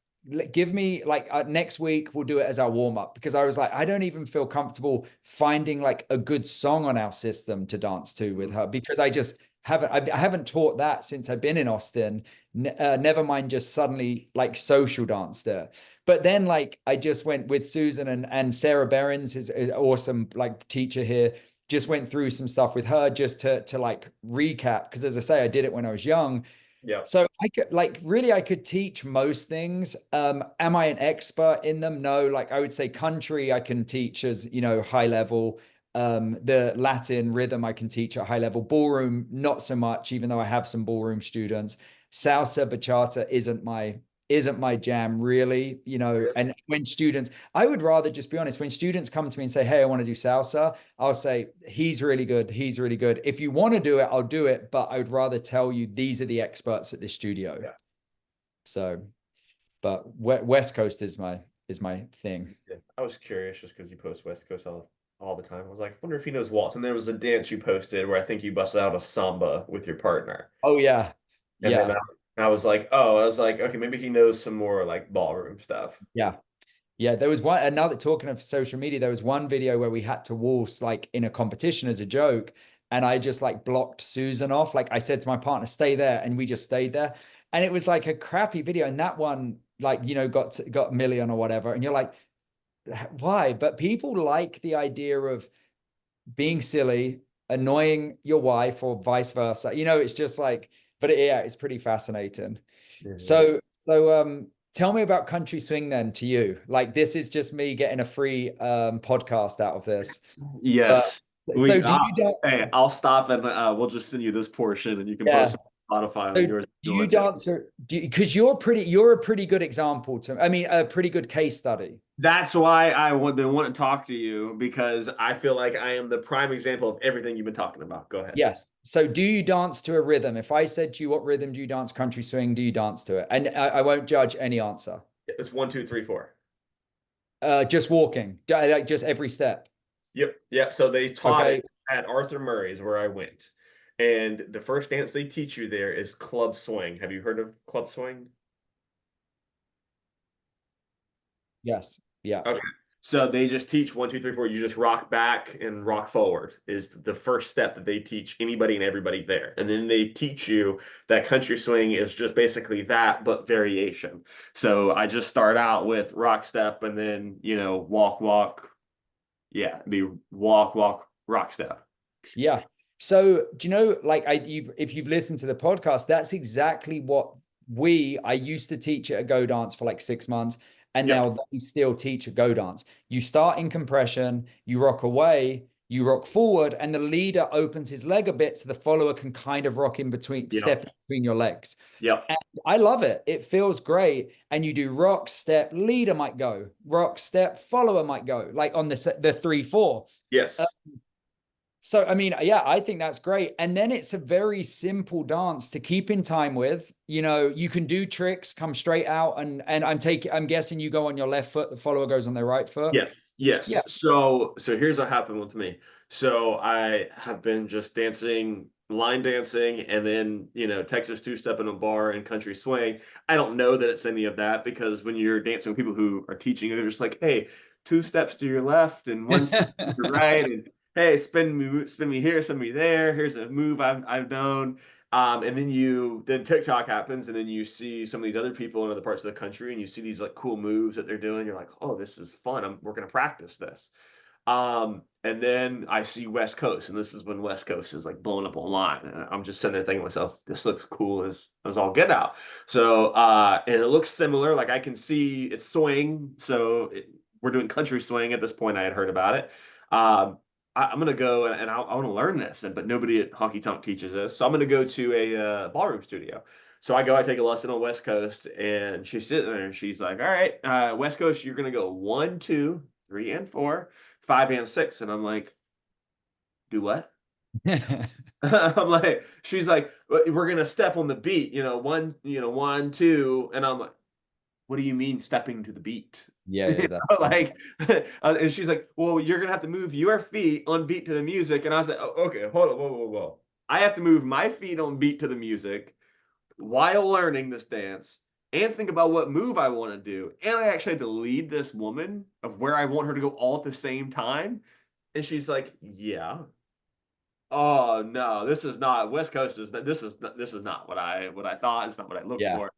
give me like next week, we'll do it as our warm up, because I was like, I don't even feel comfortable finding like a good song on our system to dance to with Mhm. her, because I just, I haven't taught that since I've been in Austin. Never mind just suddenly like social dance there. But then like I just went with Susan and Sarah Behrens is an awesome like teacher here. Just went through some stuff with her just to like recap because as I say, I did it when I was young. Yeah. So I could like really I could teach most things. Am I an expert in them? No, like I would say country I can teach as, high level. The Latin rhythm I can teach at high level. Ballroom, not so much, even though I have some ballroom students. Salsa, bachata isn't my jam really, and when students, I would rather just be honest, when students come to me and say, "Hey, I want to do salsa," I'll say, "He's really good. He's really good. If you want to do it, I'll do it, but I would rather tell you these are the experts at this studio." Yeah. So, but West Coast is my thing. Yeah. I was curious just because you post West Coast all the time. I was like, I wonder if he knows waltz. And there was a dance you posted where I think you busted out a samba with your partner. Oh yeah. And then Yeah. I was like, oh, I was like, okay, maybe he knows some more like ballroom stuff. Yeah. Yeah, there was one another talking of social media, there was one video where we had to waltz like in a competition as a joke. And I just like blocked Susan off. Like I said to my partner, stay there, and we just stayed there. And it was like a crappy video. And that one, like, got a million or whatever. And you're like, why? But people like the idea of being silly, annoying your wife, or vice versa. It's just like, but yeah, it's pretty fascinating. It So, is. tell me about country swing then to you. Like this is just me getting a free podcast out of this. But Yes. so We do you dance? hey, I'll stop and we'll just send you this portion and you can Yeah. post it on Spotify on So yours if do you you want to. dance or do because you're a pretty good example I mean, a pretty good case study. That's why I want to talk to you because I feel like I am the prime example of everything you've been talking about. Go ahead. Yes. So do you dance to a rhythm? If I said to you, what rhythm do you dance country swing? Do you dance to it? And I won't judge any answer. It's 1, 2, 3, 4. Just walking, like just every step. Yep, yep. So they taught it Okay. at Arthur Murray's where I went. And the first dance they teach you there is club swing. Have you heard of club swing? Yes. Yeah. Okay. So they just teach 1, 2, 3, 4. You just rock back and rock forward is the first step that they teach anybody and everybody there. And then they teach you that country swing is just basically that, but variation. So I just start out with rock step and then, walk, walk. Yeah, be walk, walk, rock step. Yeah. So do you know, like if you've listened to the podcast, that's exactly what I used to teach at a Go Dance for like 6 months, and Yep. now they still teach a Go Dance. You start in compression, you rock away, you rock forward, and the leader opens his leg a bit so the follower can kind of rock in between, Yep. step between your legs. Yep. And I love it. It feels great. And you do rock, step, leader might go, rock, step, follower might go, like on the 3, 4. Yes. So, I mean, yeah, I think that's great. And then it's a very simple dance to keep in time with. You can do tricks, come straight out, and I'm guessing you go on your left foot, the follower goes on their right foot. Yes, yes. Yeah. So here's what happened with me. So I have been just dancing, line dancing, and then Texas two-step in a bar and country swing. I don't know that it's any of that because when you're dancing with people who are teaching you, they're just like, hey, 2 steps to your left and 1 step to your right, and hey, spin me here, spin me there. Here's a move I've known. And then TikTok happens, and then you see some of these other people in other parts of the country, and you see these like cool moves that they're doing. You're like, oh, this is fun. We're gonna practice this. And then I see West Coast, and this is when West Coast is like blowing up online, and I'm just sitting there thinking to myself, this looks cool as all get out. So and it looks similar. Like I can see it's swing, so we're doing country swing at this point. I had heard about it. I'm gonna go and I want to learn this, but nobody at Honky Tonk teaches this, so I'm gonna go to a ballroom studio. So I go, I take a lesson on West Coast, and she's sitting there, and she's like, "All right, West Coast, you're gonna go 1, 2, 3, and 4, 5 and 6," and I'm like, "Do what?" I'm like, she's like, "We're gonna step on the beat, 1, 2," and I'm like, what do you mean stepping to the beat? Yeah, yeah, that's funny. Like, and she's like, well, you're gonna have to move your feet on beat to the music. And I was like, oh, okay, hold on, whoa, whoa, whoa. I have to move my feet on beat to the music while learning this dance and think about what move I want to do. And I actually had to lead this woman of where I want her to go all at the same time. And she's like, yeah. oh no, this is not West Coast is this is not what I thought. It's not what I looked Yeah. for.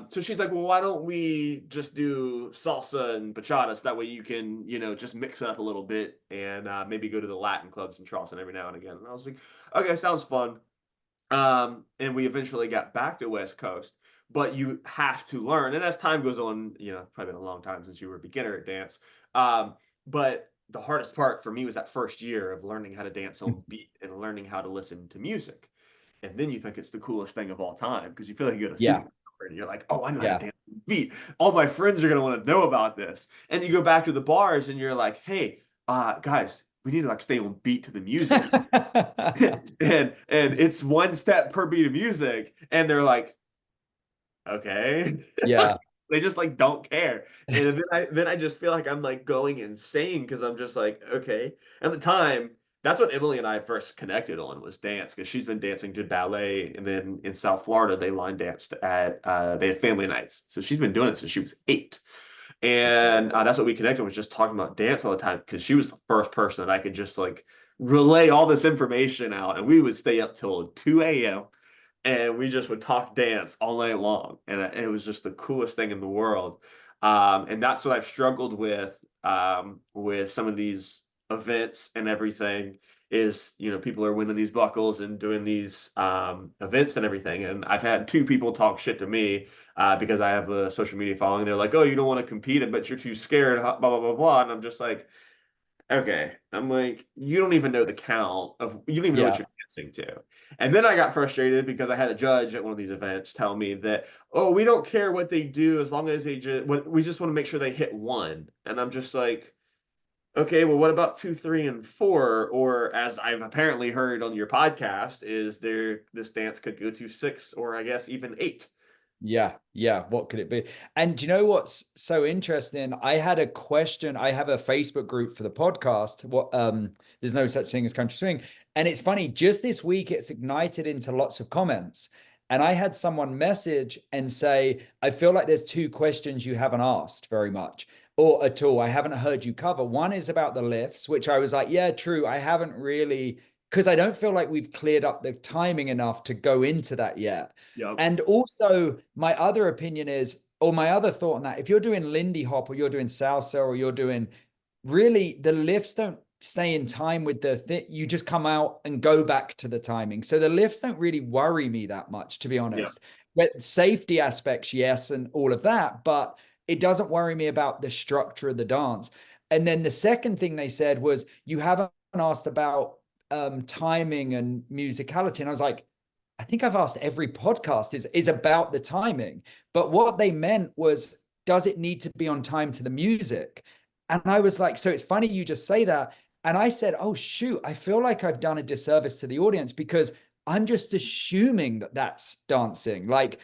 So she's like, well, why don't we just do salsa and bachata so that way you can, just mix it up a little bit and maybe go to the Latin clubs in Charleston every now and again. And I was like, okay, sounds fun. And we eventually got back to West Coast, but you have to learn. And as time goes on, probably been a long time since you were a beginner at dance. But the hardest part for me was that first year of learning how to dance on beat and learning how to listen to music. And then you think it's the coolest thing of all time because you feel like you got a Yeah. superpower and you're like, oh, I know how to Yeah. dance on beat. All my friends are going to want to know about this. And you go back to the bars and you're like, hey, guys, we need to like stay on beat to the music. And it's one step per beat of music, and they're like, okay. Yeah. They just like don't care. And then I just feel like I'm like going insane because I'm just like, okay. At the time, that's what Emily and I first connected on was dance because she's been dancing to ballet, and then in South Florida they line danced at they had family nights. So she's been doing it since she was 8. And that's what we connected was just talking about dance all the time because she was the first person that I could just like relay all this information out. And we would stay up till 2 a.m. and we just would talk dance all night long. And it was just the coolest thing in the world. And that's what I've struggled with some of these events and everything is, people are winning these buckles and doing these events and everything. And I've had 2 people talk shit to me because I have a social media following. They're like, "Oh, you don't want to compete, but you're too scared." Blah blah blah blah. And I'm just like, okay. I'm like, you don't even know the count of. You don't even know what Yeah. you're dancing to. And then I got frustrated because I had a judge at one of these events tell me that, "Oh, we don't care what they do as long as they just. We just want to make sure they hit one." And I'm just like. Okay, well, what about 2, 3, and 4? Or as I've apparently heard on your podcast, is there this dance could go to 6 or I guess even 8? Yeah, yeah. What could it be? And do you know what's so interesting? I had a question. I have a Facebook group for the podcast. There's no such thing as country swing. And it's funny, just this week it's ignited into lots of comments. And I had someone message and say, I feel like there's 2 questions you haven't asked very much or at all. I haven't heard you cover. One is about the lifts, which I was like, yeah, true. I haven't really, because I don't feel like we've cleared up the timing enough to go into that yet. Yep. And also, my other opinion is, or my other thought on that, if you're doing Lindy Hop or you're doing salsa or you're doing really the lifts don't stay in time with the thing. You just come out and go back to the timing. So the lifts don't really worry me that much, to be Yeah. honest. But safety aspects, yes, and all of that, but it doesn't worry me about the structure of the dance. And then the second thing they said was, you haven't asked about timing and musicality. And I was like, I think I've asked every podcast is about the timing. But what they meant was, does it need to be on time to the music? And I was like, so it's funny you just say that. And I said, oh, shoot, I feel like I've done a disservice to the audience because I'm just assuming that that's dancing. Like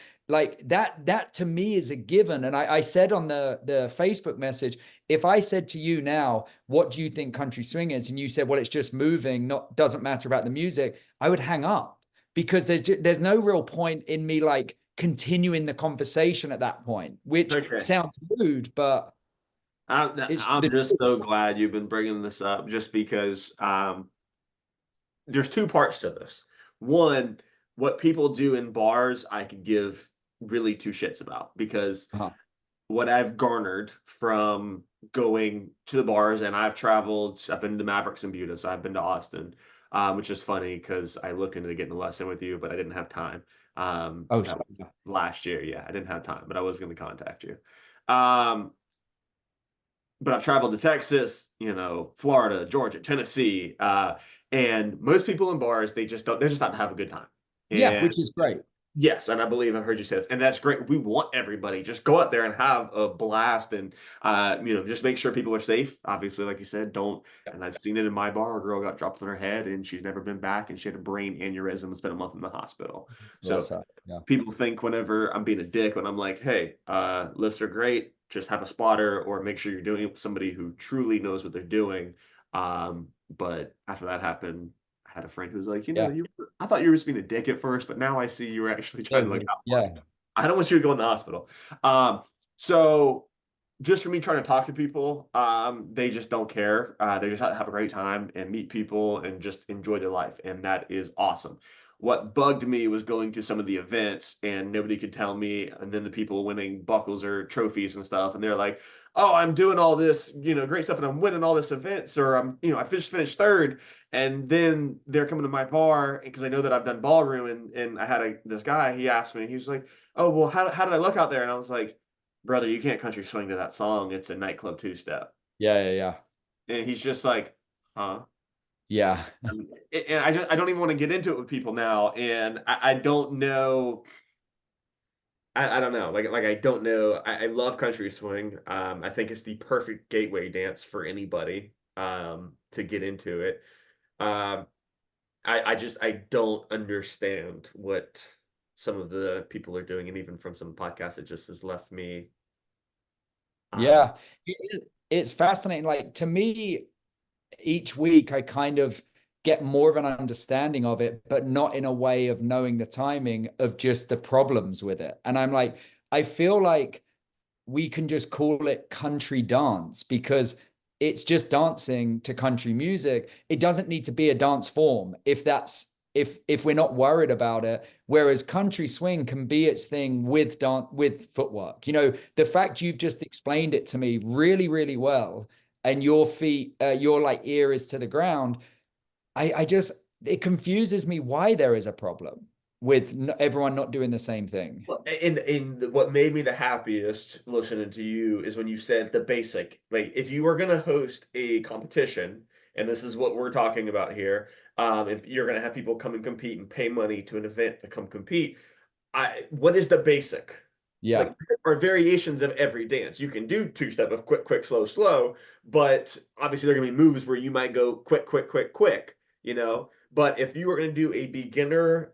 that to me is a given. And I said on the Facebook message, if I said to you now, what do you think country swing is? And you said, well, it's just moving, not doesn't matter about the music, I would hang up because there's no real point in me like continuing the conversation at that point, which Okay. sounds rude, but it's I'm the just so glad you've been bringing this up just because there's 2 parts to this. One, what people do in bars, I could give really 2 shits about because uh-huh. what I've garnered from going to the bars, and I've traveled, I've been to Mavericks and Buda, so I've been to Austin, which is funny because I looked into getting a lesson with you, but I didn't have time. Oh, That was sure. last year. Yeah, I didn't have time, but I was going to contact you. Um, but I've traveled to Texas, Florida, Georgia, Tennessee, and most people in bars they just don't. They're just out to have a good time. Yeah, And which is great. yes, and I believe I heard you say this, and that's great. We want everybody just go out there and have a blast, and just make sure people are safe. Obviously, like you said, don't. And I've seen it in my bar. A girl got dropped on her head, and she's never been back, and she had a brain aneurysm and spent a month in the hospital. So Bless her. Yeah. people think whenever I'm being a dick when I'm like, hey, lifts are great. Just have a spotter or make sure you're doing it with somebody who truly knows what they're doing. But after that happened, I had a friend who was like, Yeah. I thought you were just being a dick at first, but now I see you were actually trying to look out for me. Yeah. I don't want you to go in the hospital. So just for me trying to talk to people, they just don't care. They just have a great time and meet people and just enjoy their life, and that is awesome. What bugged me was going to some of the events and nobody could tell me, and then the people winning buckles or trophies and stuff, and they're like, "Oh, I'm doing all this, great stuff, and I'm winning all this events, or I finished third," and then they're coming to my bar because I know that I've done ballroom, and I had this guy. He asked me, he was like, "Oh, well, how did I look out there?" And I was like, brother, you can't country swing to that song. It's a nightclub two step. Yeah, yeah, yeah. And he's just like, huh? Yeah. And I don't even want to get into it with people now. And I don't know. I don't know. Like I don't know. I love country swing. I think it's the perfect gateway dance for anybody to get into it. Um, I don't understand what some of the people are doing, and even from some podcasts, it just has left me. Um, Yeah. It's fascinating. Like to me, each week I kind of get more of an understanding of it, but not in a way of knowing the timing of just the problems with it. And I'm like, I feel like we can just call it country dance because it's just dancing to country music. It doesn't need to be a dance form if that's if we're not worried about it. Whereas country swing can be its thing with dance with footwork. You know, the fact you've just explained it to me really, really well, and your feet, your like ear is to the ground. I just it confuses me why there is a problem with everyone not doing the same thing. Well, what made me the happiest listening to you is when you said the basic. Like, if you are going to host a competition, and this is what we're talking about here, if you're going to have people come and compete and pay money to an event to come compete, what is the basic? Yeah, Like, there are variations of every dance. You can do two step of quick, quick, slow, slow, but obviously there are gonna be moves where you might go quick, quick, quick, quick, you know. But if you are gonna do a beginner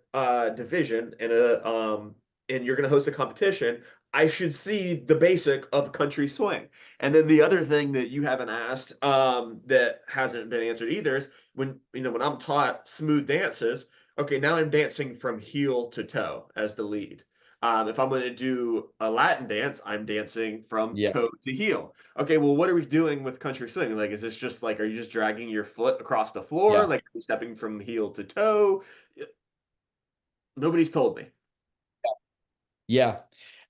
division and you're gonna host a competition, I should see the basic of country swing. And then the other thing that you haven't asked, that hasn't been answered either, is when I'm taught smooth dances, okay, now I'm dancing from heel to toe as the lead. If I'm going to do a Latin dance, I'm dancing from yeah, toe to heel. Okay, well, what are we doing with country swing? Like, is this just like, are you just dragging your foot across the floor? yeah. Like, are you stepping from heel to toe? Nobody's told me. Yeah.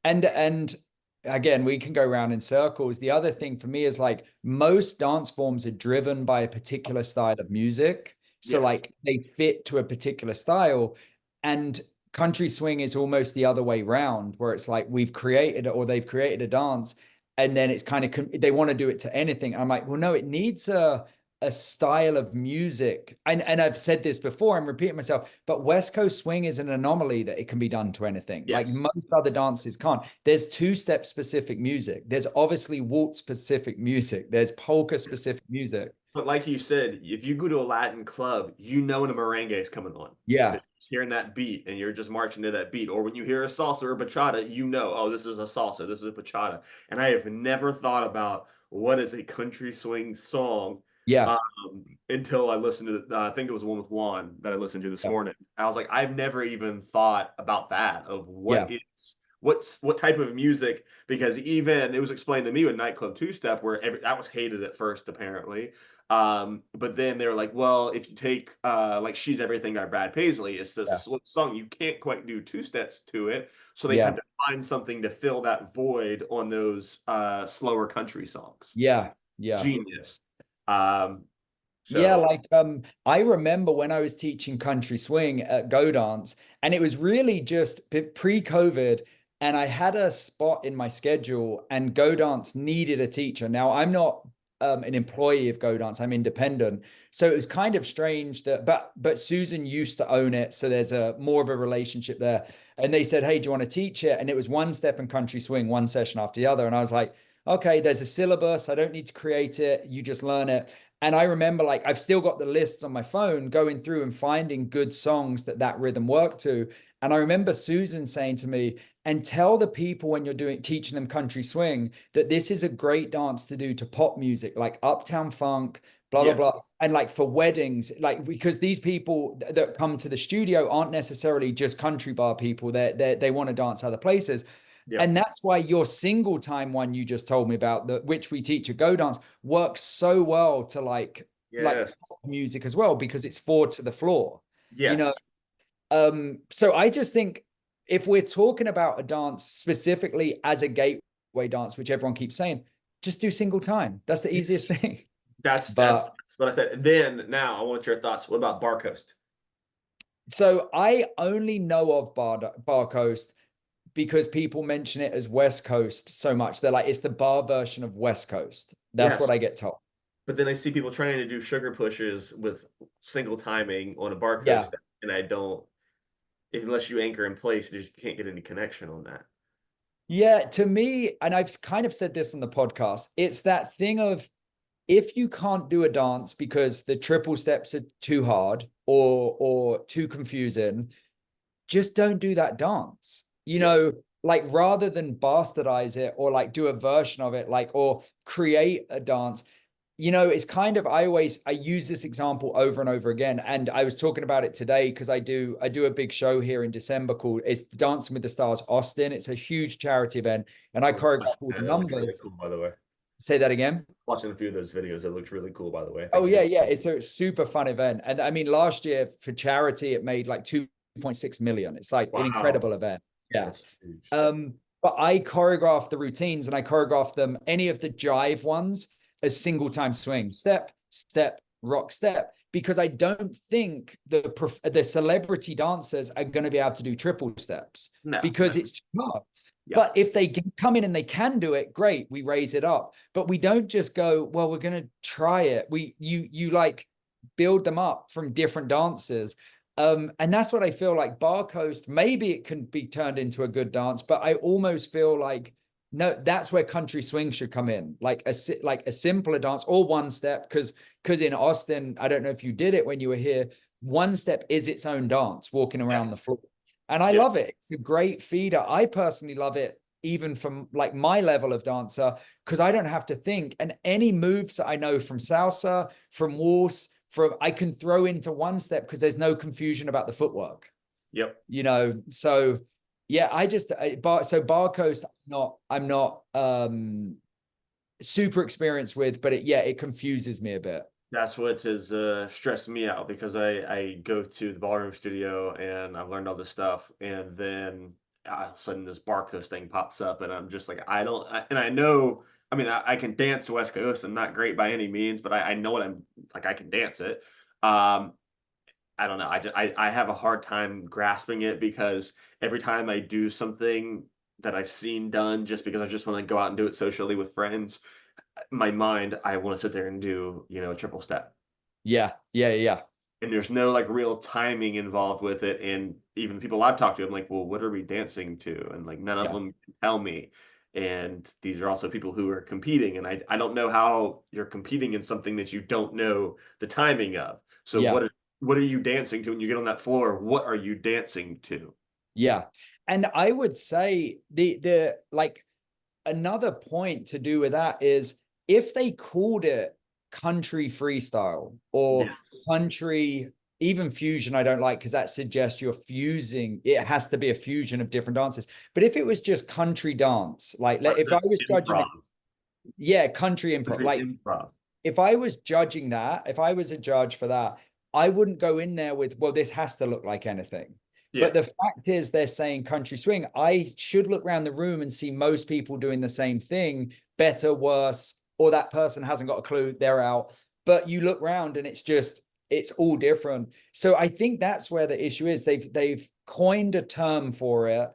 And again, we can go around in circles. The other thing for me is like most dance forms are driven by a particular style of music. So Yes. like they fit to a particular style. And country swing is almost the other way round, where it's like we've created it or they've created a dance and then it's kind of they want to do it to anything. And I'm like, well, no, it needs a style of music. And I've said this before, I'm repeating myself, but West Coast swing is an anomaly that it can be done to anything. Like Yes. most other dances can't. There's two-step specific music. There's obviously waltz specific music. There's polka specific music. But like you said, if you go to a Latin club, you know when a merengue is coming on. Yeah. Because you're hearing that beat and you're just marching to that beat. Or when you hear a salsa or bachata, you know, oh, this is a salsa, this is a bachata. And I have never thought about what is a country swing song Yeah. um, until I listened to, I think it was the one with Juan that I listened to this Yeah. morning. I was like, I've never even thought about that, of Yeah. what type of music, because even it was explained to me with nightclub two step where that was hated at first apparently, but then they were like, well, if you take like She's Everything by Brad Paisley, it's Yeah. this song, you can't quite do two steps to it. So they had Yeah. to find something to fill that void on those slower country songs. Yeah. Yeah. Genius. Um, Yeah, so like I remember when I was teaching country swing at Go Dance, and it was really just pre-COVID, and I had a spot in my schedule, and Go Dance needed a teacher. Now I'm not an employee of Go Dance, I'm independent, so it was kind of strange that, but Susan used to own it, so there's a more of a relationship there. And they said, "Hey, do you want to teach it?" And it was one step in country swing, one session after the other, and I was like, "Okay, there's a syllabus. I don't need to create it. You just learn it." And I remember like I've still got the lists on my phone going through and finding good songs that rhythm worked to. And I remember Susan saying to me, and tell the people when you're doing teaching them country swing that this is a great dance to do to pop music like Uptown Funk, blah blah blah. yes. And like for weddings, like because these people that come to the studio aren't necessarily just country bar people. They want to dance other places. Yep. And that's why your single time one you just told me about, that which we teach at Go Dance, works so well to like Yes. pop music as well, because it's four to the floor, you know. Yes. So I just think if we're talking about a dance specifically as a gateway dance, which everyone keeps saying, just do single time. That's the easiest Yes. thing. That's But what I said. And then now I want your thoughts. What about Bar Coast? so I only know of Bar Coast because people mention it as West Coast so much. They're like, it's the bar version of West Coast. That's what Yes. I get told. But then I see people trying to do sugar pushes with single timing on a Bar Yeah. Coast, and I don't, unless you anchor in place, you can't get any connection on that. Yeah. To me, and I've kind of said this on the podcast, it's that thing of if you can't do a dance because the triple steps are too hard or too confusing, just don't do that dance. You Yep. know, like rather than bastardize it or like do a version of it, like or create a dance, you know, it's kind of I use this example over and over again. And I was talking about it today because I do a big show here in December called it's Dancing with the Stars Austin. It's a huge charity event, and I I'm choreograph watching all the that. It looks really numbers. cool, by the way. Say that again. Watching a few of those videos, it looks really cool, by the way. I think Oh you yeah, did. yeah. It's a super fun event. And I mean, last year for charity, it made like 2.6 million. It's like an Wow. incredible event. Yeah. That's huge. But I choreograph the routines and I choreograph them, any of the jive ones, as single time swing, step, step, rock, step, because I don't think the celebrity dancers are going to be able to do triple steps No, no. because it's too hard. Yep. But if they come in and they can do it, great, we raise it up. But we don't just go, well, we're going to try it. You like build them up from different dances. And that's what I feel like Bar Coast, maybe it can be turned into a good dance, but I almost feel like no, that's where country swing should come in, like a simpler dance or one step, because in Austin, I don't know if you did it when you were here, one step is its own dance, walking around the Yes. floor. And I Yep. love it. It's a great feeder. I personally love it, even from like my level of dancer, because I don't have to think. And any moves that I know from salsa, from waltz, from I can throw into one step because there's no confusion about the footwork, Yep. you know. So yeah, Bar Coast, I'm not super experienced with, but it confuses me a bit. That's what has stressed me out because I go to the ballroom studio and I've learned all this stuff, and then all of a sudden this bar coast thing pops up, and I'm just like, I don't, and I know, I mean, I can dance West Coast. I'm not great by any means, but I know what I'm like. I can dance it. Um, I don't know. I have a hard time grasping it because every time I do something that I've seen done, just because I just want to go out and do it socially with friends, my mind, I want to sit there and do, a triple step. Yeah, yeah, yeah, And there's no like real timing involved with it. And even the people I've talked to, I'm like, well, what are we dancing to? And like none of yeah, them can tell me. And these are also people who are competing. And I don't know how you're competing in something that you don't know the timing of. So yeah, what are you dancing to when you get on that floor? What are you dancing to? yeah. And I would say the like another point to do with that is if they called it country freestyle or Yes. country, even fusion, I don't like because that suggests you're fusing. It has to be a fusion of different dances. But if it was just country dance, like Or if I just was judging improv. it, yeah, country improv, Country like improv. if I was judging that, if I was a judge for that, I wouldn't go in there with, well, this has to look like anything. But the Yes. fact is, they're saying country swing. I should look around the room and see most people doing the same thing, better, worse, or that person hasn't got a clue, they're out. But you look around and it's all different. So I think that's where the issue is. They've coined a term for it,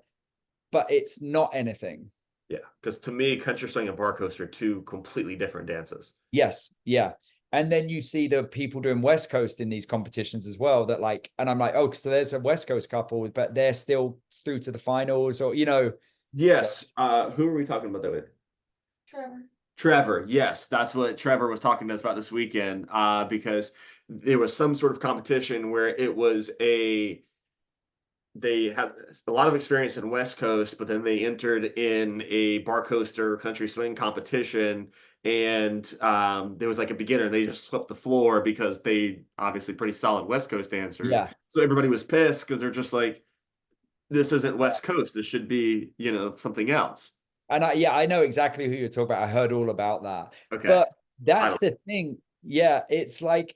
but it's not anything. Yeah. Because to me, country swing and bar coast are two completely different dances. Yes, yeah. And then you see the people doing West Coast in these competitions as well. That like, and I'm like, oh, so there's a West Coast couple, but they're still through to the finals, or you know. So Yes. Who are we talking about that with? Trevor. Trevor. Yes, that's what Trevor was talking to us about this weekend. Because there was some sort of competition where it was they had a lot of experience in West Coast, but then they entered in a bar coaster country swing competition, and there was like a beginner. And they just swept the floor because they obviously pretty solid West Coast dancers. yeah, So everybody was pissed because they're just like, this isn't West Coast. This should be, something else. And yeah, I know exactly who you're talking about. I heard all about that. Okay. But I that's don't. the thing. Yeah, it's like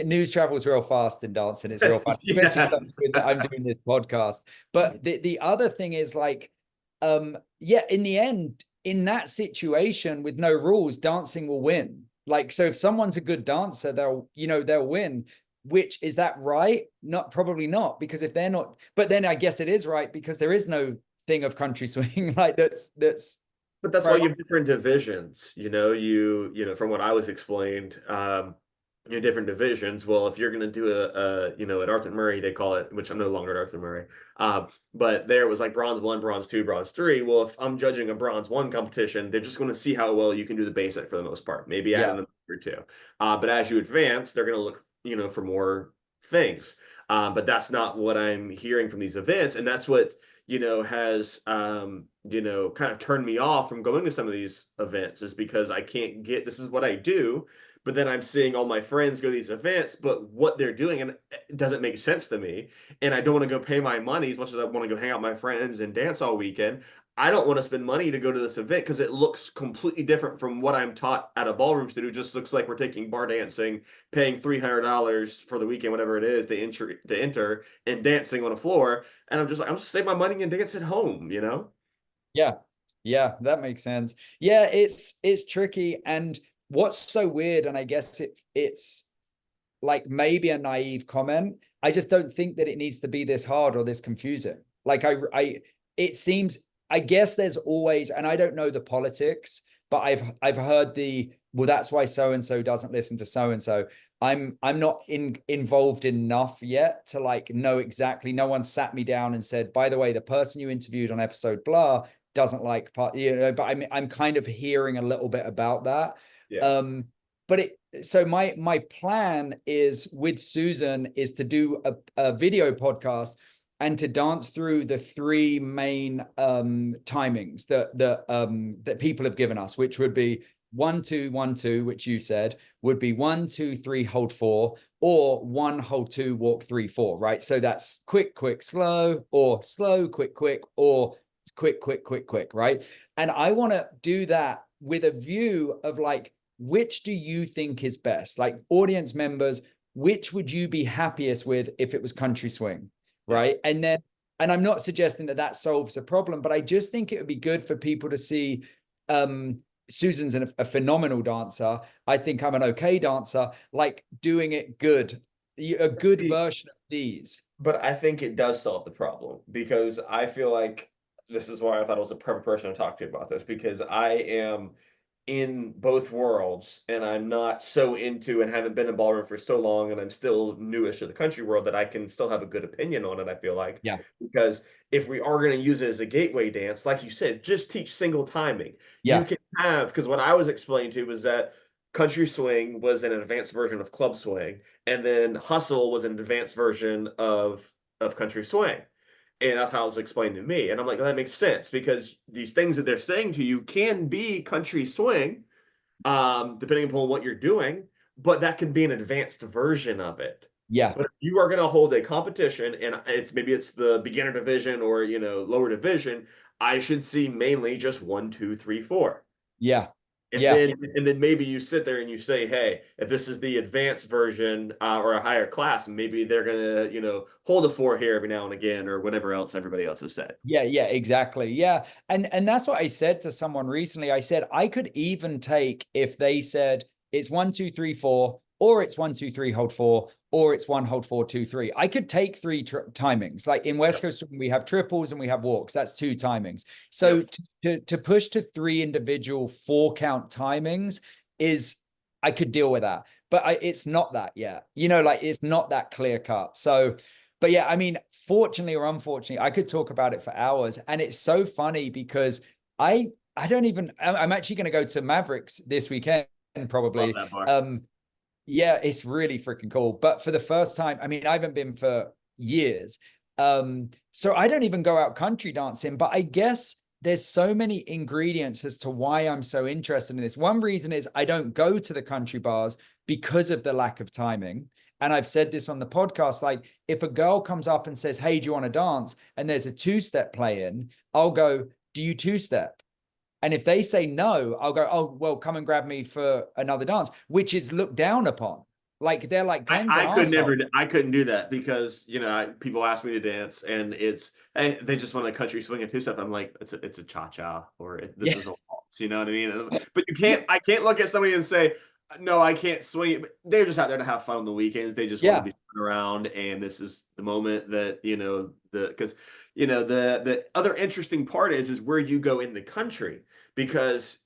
news travels real fast in dancing. It's real fun, especially Yes. with that I'm doing this podcast. But the other thing is like, yeah, in the end, in that situation with no rules, dancing will win. Like, so if someone's a good dancer, they'll win. Which is that right? Not probably not, because if they're not, but then I guess it is right because there is no thing of country swing like that's But that's why pro. you have different divisions. From what I was explained, different divisions. Well, if you're going to do at Arthur Murray, they call it, which I'm no longer at Arthur Murray, but there was like bronze one, bronze two, bronze three. Well, if I'm judging a bronze one competition, they're just going to see how well you can do the basic for the most part, maybe add Yeah, in a or two. But as you advance, they're going to look, for more things. But that's not what I'm hearing from these events, and that's what has kind of turned me off from going to some of these events is because I can't get this is what I do, but then I'm seeing all my friends go to these events, but what they're doing and it doesn't make sense to me. And I don't want to go pay my money as much as I want to go hang out with my friends and dance all weekend. I don't want to spend money to go to this event because it looks completely different from what I'm taught at a ballroom studio. It just looks like we're taking bar dancing, paying $300 for the weekend, whatever it is, to enter and dancing on a floor. And I'm just like, I'm just save my money and dance at home. yeah, yeah, that makes sense. Yeah, it's tricky. And what's so weird, and I guess it's like maybe a naive comment, I just don't think that it needs to be this hard or this confusing. Like I it seems, I guess there's always, and I don't know the politics, but I've heard well, that's why so and so doesn't listen to so and so. I'm not involved enough yet to like know exactly. No one sat me down and said, by the way, the person you interviewed on episode blah doesn't like part, but I'm kind of hearing a little bit about that. Yeah. But so my plan is with Susan is to do a video podcast and to dance through the three main timings that people have given us, which would be 1 2 1 2, which you said would be 1 2 3 hold 4, or 1 hold 2 walk 3 4, right? So that's quick quick slow, or slow quick quick, or quick quick quick quick, right? And I want to do that with a view of like, which do you think is best? Like audience members, which would you be happiest with if it was country swing, Yeah. right? And I'm not suggesting that that solves a problem, but I just think it would be good for people to see Susan's a phenomenal dancer. I think I'm an okay dancer, like doing it good, a good See, version of these. but I think it does solve the problem because I feel like this is why I thought it was a perfect person to talk to about this because I am in both worlds and I'm not so into and haven't been in ballroom for so long and I'm still newish to the country world that I can still have a good opinion on it, I feel like. Yeah, Because if we are going to use it as a gateway dance, like you said, just teach single timing. You yeah, can have, because what I was explained to was that country swing was an advanced version of club swing, and then hustle was an advanced version of country swing. And that's how it was explained to me. And I'm like, well, that makes sense because these things that they're saying to you can be country swing, depending upon what you're doing, but that can be an advanced version of it. yeah, But if you are going to hold a competition and it's the beginner division or lower division, I should see mainly just 1 2 3 4. yeah, And yeah. then maybe you sit there and you say, hey, if this is the advanced version or a higher class, maybe they're gonna, hold a four here every now and again or whatever else everybody else has said. Yeah, yeah, exactly. Yeah. And that's what I said to someone recently. I said I could even take if they said it's 1 2 3 4, or it's 1 2 3 hold 4, or it's 1 hold 4 2 3. I could take three timings. Like in West Yep. Coast, we have triples and we have walks. That's two timings. So Yep. to push to three individual 4 count timings is, I could deal with that. But it's not that yet. Like it's not that clear cut. So but yeah, I mean, fortunately or unfortunately, I could talk about it for hours. And it's so funny because I don't even, I'm actually going to go to Mavericks this weekend, Love probably. that bar. Yeah, it's really freaking cool. But for the first time, I mean, I haven't been for years. So I don't even go out country dancing, but I guess there's so many ingredients as to why I'm so interested in this. One reason is I don't go to the country bars because of the lack of timing. And I've said this on the podcast, like if a girl comes up and says, "Hey, do you want to dance?" and there's a two-step playing, I'll go, "Do you two-step?" And if they say no, I'll go, "Oh, well, come and grab me for another dance," which is looked down upon. Like they're like, Glenn's an I could never, arsehole. I couldn't do that because people ask me to dance and they just want a country swing and two step. I'm like, it's a cha cha or this Yeah. is a waltz. You know what I mean? But Yeah. I can't look at somebody and say, no, I can't swing it. But they're just out there to have fun on the weekends. They just want to Yeah. be sitting around, and this is the moment that because the other interesting part is where you go in the country because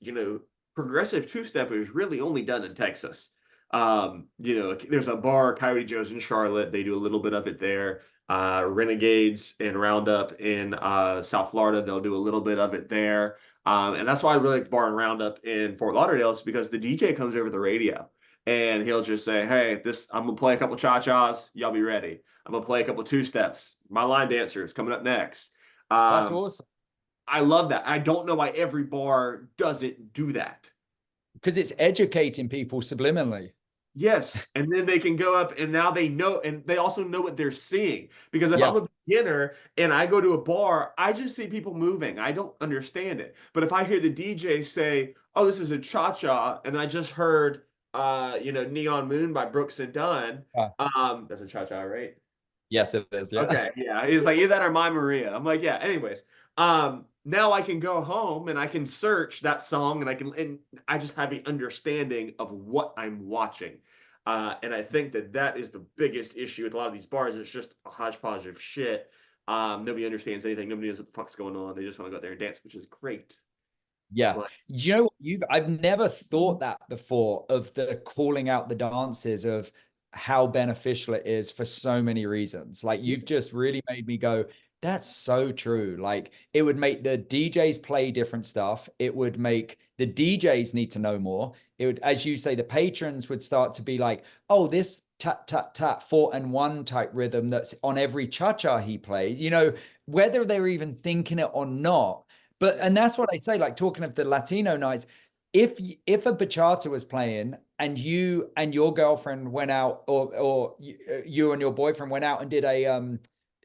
progressive two step is really only done in Texas. There's a bar, Coyote Joe's in Charlotte. They do a little bit of it there. Renegades and Roundup in South Florida, they'll do a little bit of it there. And that's why I really like the bar and Roundup in Fort Lauderdale, is because the DJ comes over the radio and he'll just say, "Hey, I'm gonna play a couple cha-chas. Y'all be ready. I'm gonna play a couple two steps. My line dancer is coming up next." That's Um, awesome. I love that. I don't know why every bar doesn't do that. Because it's educating people subliminally. Yes, and then they can go up and now they know, and they also know what they're seeing. Because if I'm Yeah. a beginner and I go to a bar, I just see people moving. I don't understand it. But if I hear the DJ say, "Oh, this is a cha-cha," and I just heard Neon Moon by Brooks and Dunn, Uh, that's a cha-cha, right? yes, it is. Yeah. Okay, yeah. He's like, either that or My Maria. I'm like, yeah. Anyways, now I can go home and I can search that song and I just have an understanding of what I'm watching. And I think that is the biggest issue with a lot of these bars. It's just a hodgepodge of shit. Nobody understands anything. Nobody knows what the fuck's going on. They just want to go out there and dance, which is great. Yeah. But You know, I've never thought that before of the calling out the dances of how beneficial it is for so many reasons. Like you've just really made me go, that's so true. Like it would make the DJs play different stuff. It would make the DJs need to know more. It would, as you say, the patrons would start to be like, oh, this tat tat tat 4 and 1 type rhythm that's on every cha-cha he plays, whether they're even thinking it or not. But and that's what I'd say. Like talking of the Latino nights, if a bachata was playing and you and your girlfriend went out, or you and your boyfriend went out and did a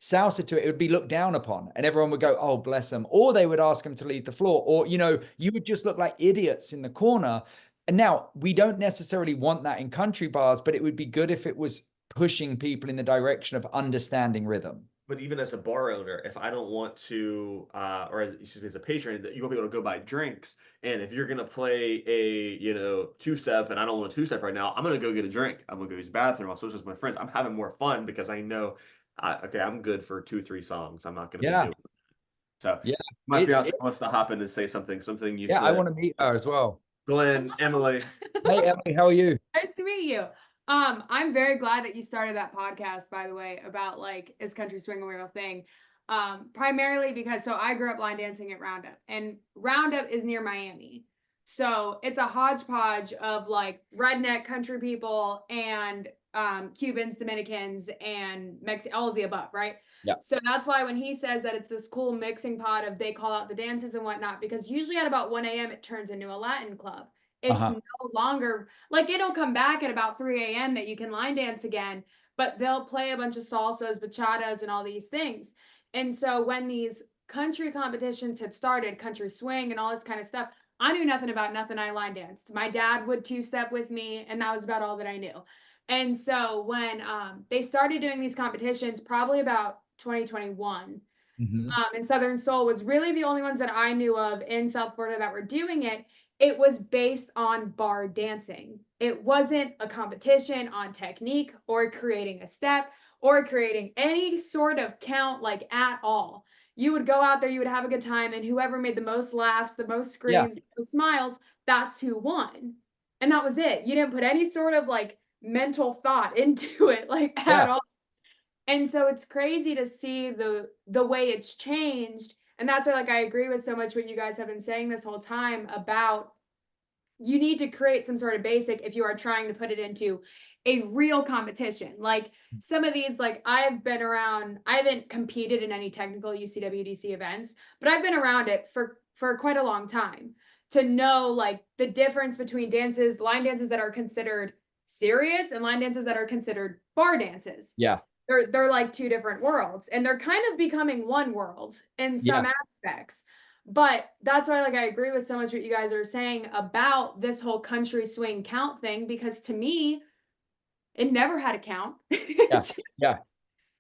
salsa to it, it would be looked down upon, and everyone would go, "Oh, bless them," or they would ask them to leave the floor, or you would just look like idiots in the corner. And now we don't necessarily want that in country bars, but it would be good if it was pushing people in the direction of understanding rhythm. But even as a bar owner, if I don't want to, or excuse me, as a patron, that you won't be able to go buy drinks. And if you're gonna play a, two step, and I don't want a two step right now, I'm gonna go get a drink. I'm gonna go use the bathroom. I'll social with my friends. I'm having more fun because I know, okay, I'm good for 2, 3 songs. I'm not gonna be Yeah, doing it. So yeah. my It's fiance wants to hop in and say something you Yeah, I said. want to meet her as well. Glenn, Emily, Hey, Emily, how are you? Nice to meet you. I'm very glad that you started that podcast, by the way, about like is country swing a real thing? Primarily because I grew up line dancing at Roundup, and Roundup is near Miami. So it's a hodgepodge of like redneck country people and Cubans, Dominicans, and all of the above, right? Yeah. So that's why when he says that it's this cool mixing pot of they call out the dances and whatnot, because usually at about 1 a.m. it turns into a Latin club. It's Uh-huh. no longer like it'll come back at about 3 a.m. that you can line dance again, but they'll play a bunch of salsas, bachatas, and all these things. And so when these country competitions had started, country swing and all this kind of stuff, I knew nothing about nothing. I line danced. My dad would two step with me, and that was about all that I knew. And so when they started doing these competitions, probably about 2021, Hmm. and Southern Soul was really the only ones that I knew of in South Florida that were doing it. It was based on bar dancing. It wasn't a competition on technique or creating a step or creating any sort of count like at all. You would go out there, you would have a good time, and whoever made the most laughs, the most Yeah. screams, the most smiles, that's who won. And that was it. You didn't put any sort of like mental thought into it, like Yeah. at all. And so it's crazy to see the way it's changed. And that's why like I agree with so much what you guys have been saying this whole time about you need to create some sort of basic if you are trying to put it into a real competition. Like some of these, like I've been around, I haven't competed in any technical UCWDC events, but I've been around it for quite a long time to know like the difference between dances, line dances that are considered serious and line dances that are considered bar dances. Yeah. They're like two different worlds, and they're kind of becoming one world in some Yeah. aspects. But that's why like I agree with so much what you guys are saying about this whole country swing count thing, because to me it never had a count. Yeah. Yeah.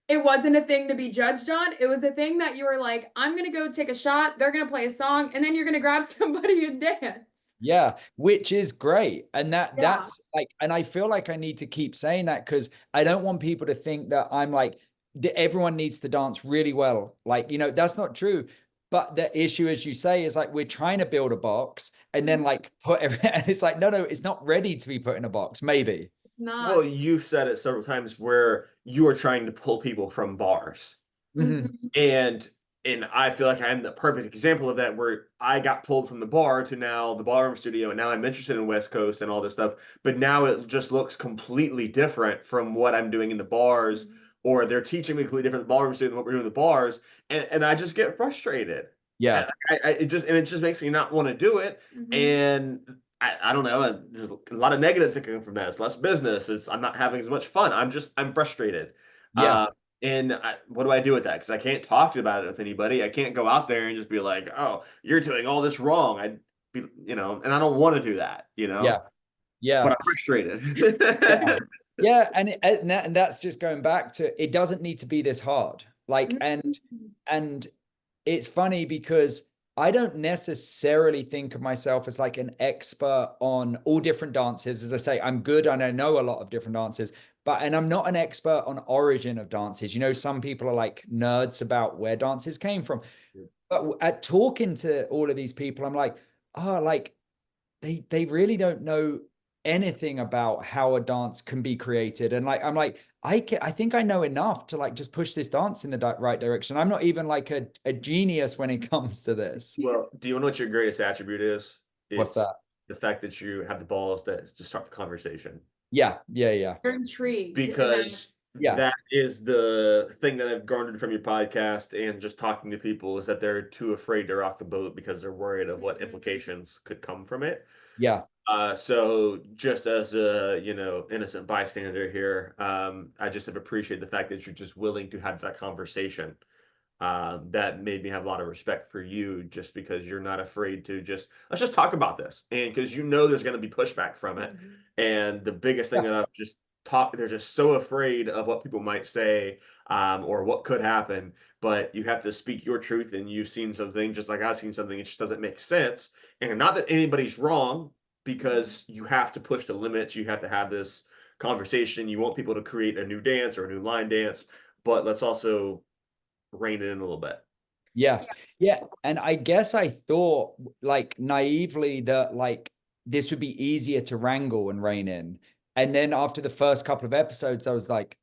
It wasn't a thing to be judged on. It was a thing that you were like, I'm gonna go take a shot, they're gonna play a song, and then you're gonna grab somebody and dance. Yeah, which is great. And Yeah. that's like, and I feel like I need to keep saying that because I don't want people to think that I'm like, everyone needs to dance really well. Like, that's not true. But the issue, as you say, is like we're trying to build a box and then like put and it's like, no, it's not ready to be put in a box, maybe. It's Well, not. you've said it several times where you are trying to pull people from bars. Mhm. And I feel like I'm the perfect example of that, where I got pulled from the bar to now the ballroom studio, and now I'm interested in West Coast and all this stuff. But now it just looks completely different from what I'm doing in the bars, or they're teaching me completely different in the ballroom studio than what we're doing in the bars, and I just get frustrated. And Yeah. it just makes me not want to do it. And I don't know. There's a lot of negatives that come from that. It's less business. I'm not having as much fun. I'm frustrated. Yeah. Uh, and what do I do with that? Because I can't talk about it with anybody. I can't go out there and just be like, "Oh, you're doing all this wrong." I'd be, and I don't want to do that, Yeah. but Yeah. I'm frustrated. Yeah. Yeah, and that's just going back to it doesn't need to be this hard. Like and it's funny because I don't necessarily think of myself as like an expert on all different dances. As I say, I'm good and I know a lot of different dances, and I'm not an expert on origin of dances. Some people are like nerds about where dances came from. But at talking to all of these people, I'm like, oh, like they really don't know anything about how a dance can be created. And like I'm like I think I know enough to like just push this dance in the right direction. I'm not even like a genius when it comes to this. Well, do you know what your greatest attribute is? What's It's that? the fact that you have the balls that just start the conversation. Yeah, yeah, yeah, You're intrigued, and Because that's yeah, that is the thing that I've garnered from your podcast and just talking to people, is that they're too afraid to rock the boat because they're worried of what implications could come from it. yeah, So just as a, innocent bystander here, I just have appreciated the fact that you're just willing to have that conversation. That made me have a lot of respect for you, just because you're not afraid to let's just talk about this, and because there's going to be pushback from it. And the biggest thing yeah, that I've just they're just so afraid of what people might say, or what could happen. But you have to speak your truth, and you've seen something just like I've seen something. It just doesn't make sense, and not that anybody's wrong, because you have to push the limits. You have to have this conversation. You want people to create a new dance or a new line dance, but let's also rein it in a little bit. yeah, yeah. And I guess I thought like naively that like this would be easier to wrangle and rein in. And then after the first couple of episodes, I was like,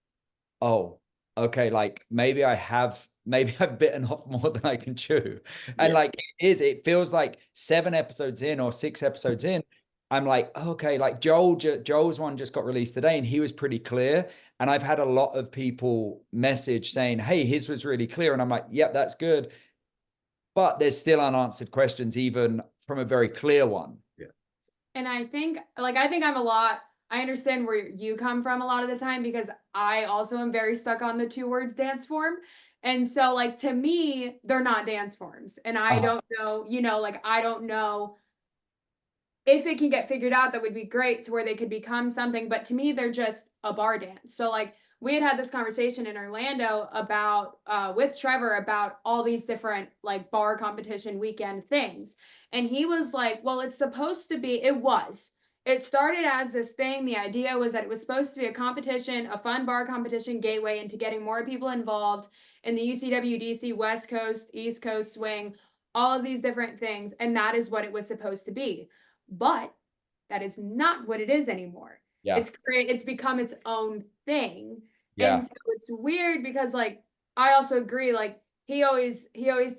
oh, okay, like maybe I've bitten off more than I can chew. And Yeah. like it feels like 7 episodes in or 6 episodes in, I'm like, okay, like Joel's one just got released today and he was pretty clear. And I've had a lot of people message saying, hey, his was really clear. And I'm like, yep, that's good. But there's still unanswered questions, even from a very clear one. Yeah. and I think I understand where you come from a lot of the time, because I also am very stuck on the two words dance form. And so like to me, they're not dance forms. And I Uh-huh. don't know, like I don't know if it can get figured out, that would be great to where they could become something. But to me, they're just a bar dance. So like we had this conversation in Orlando about with Trevor about all these different like bar competition weekend things. And he was like, well, it's supposed to be, it started as this thing. The idea was that it was supposed to be a competition, a fun bar competition gateway into getting more people involved in the UCWDC West Coast, East Coast swing, all of these different things. And that is what it was supposed to be. But that is not what it is anymore. Yeah. It's become its own thing. And Yeah. so it's weird because like I also agree, like he always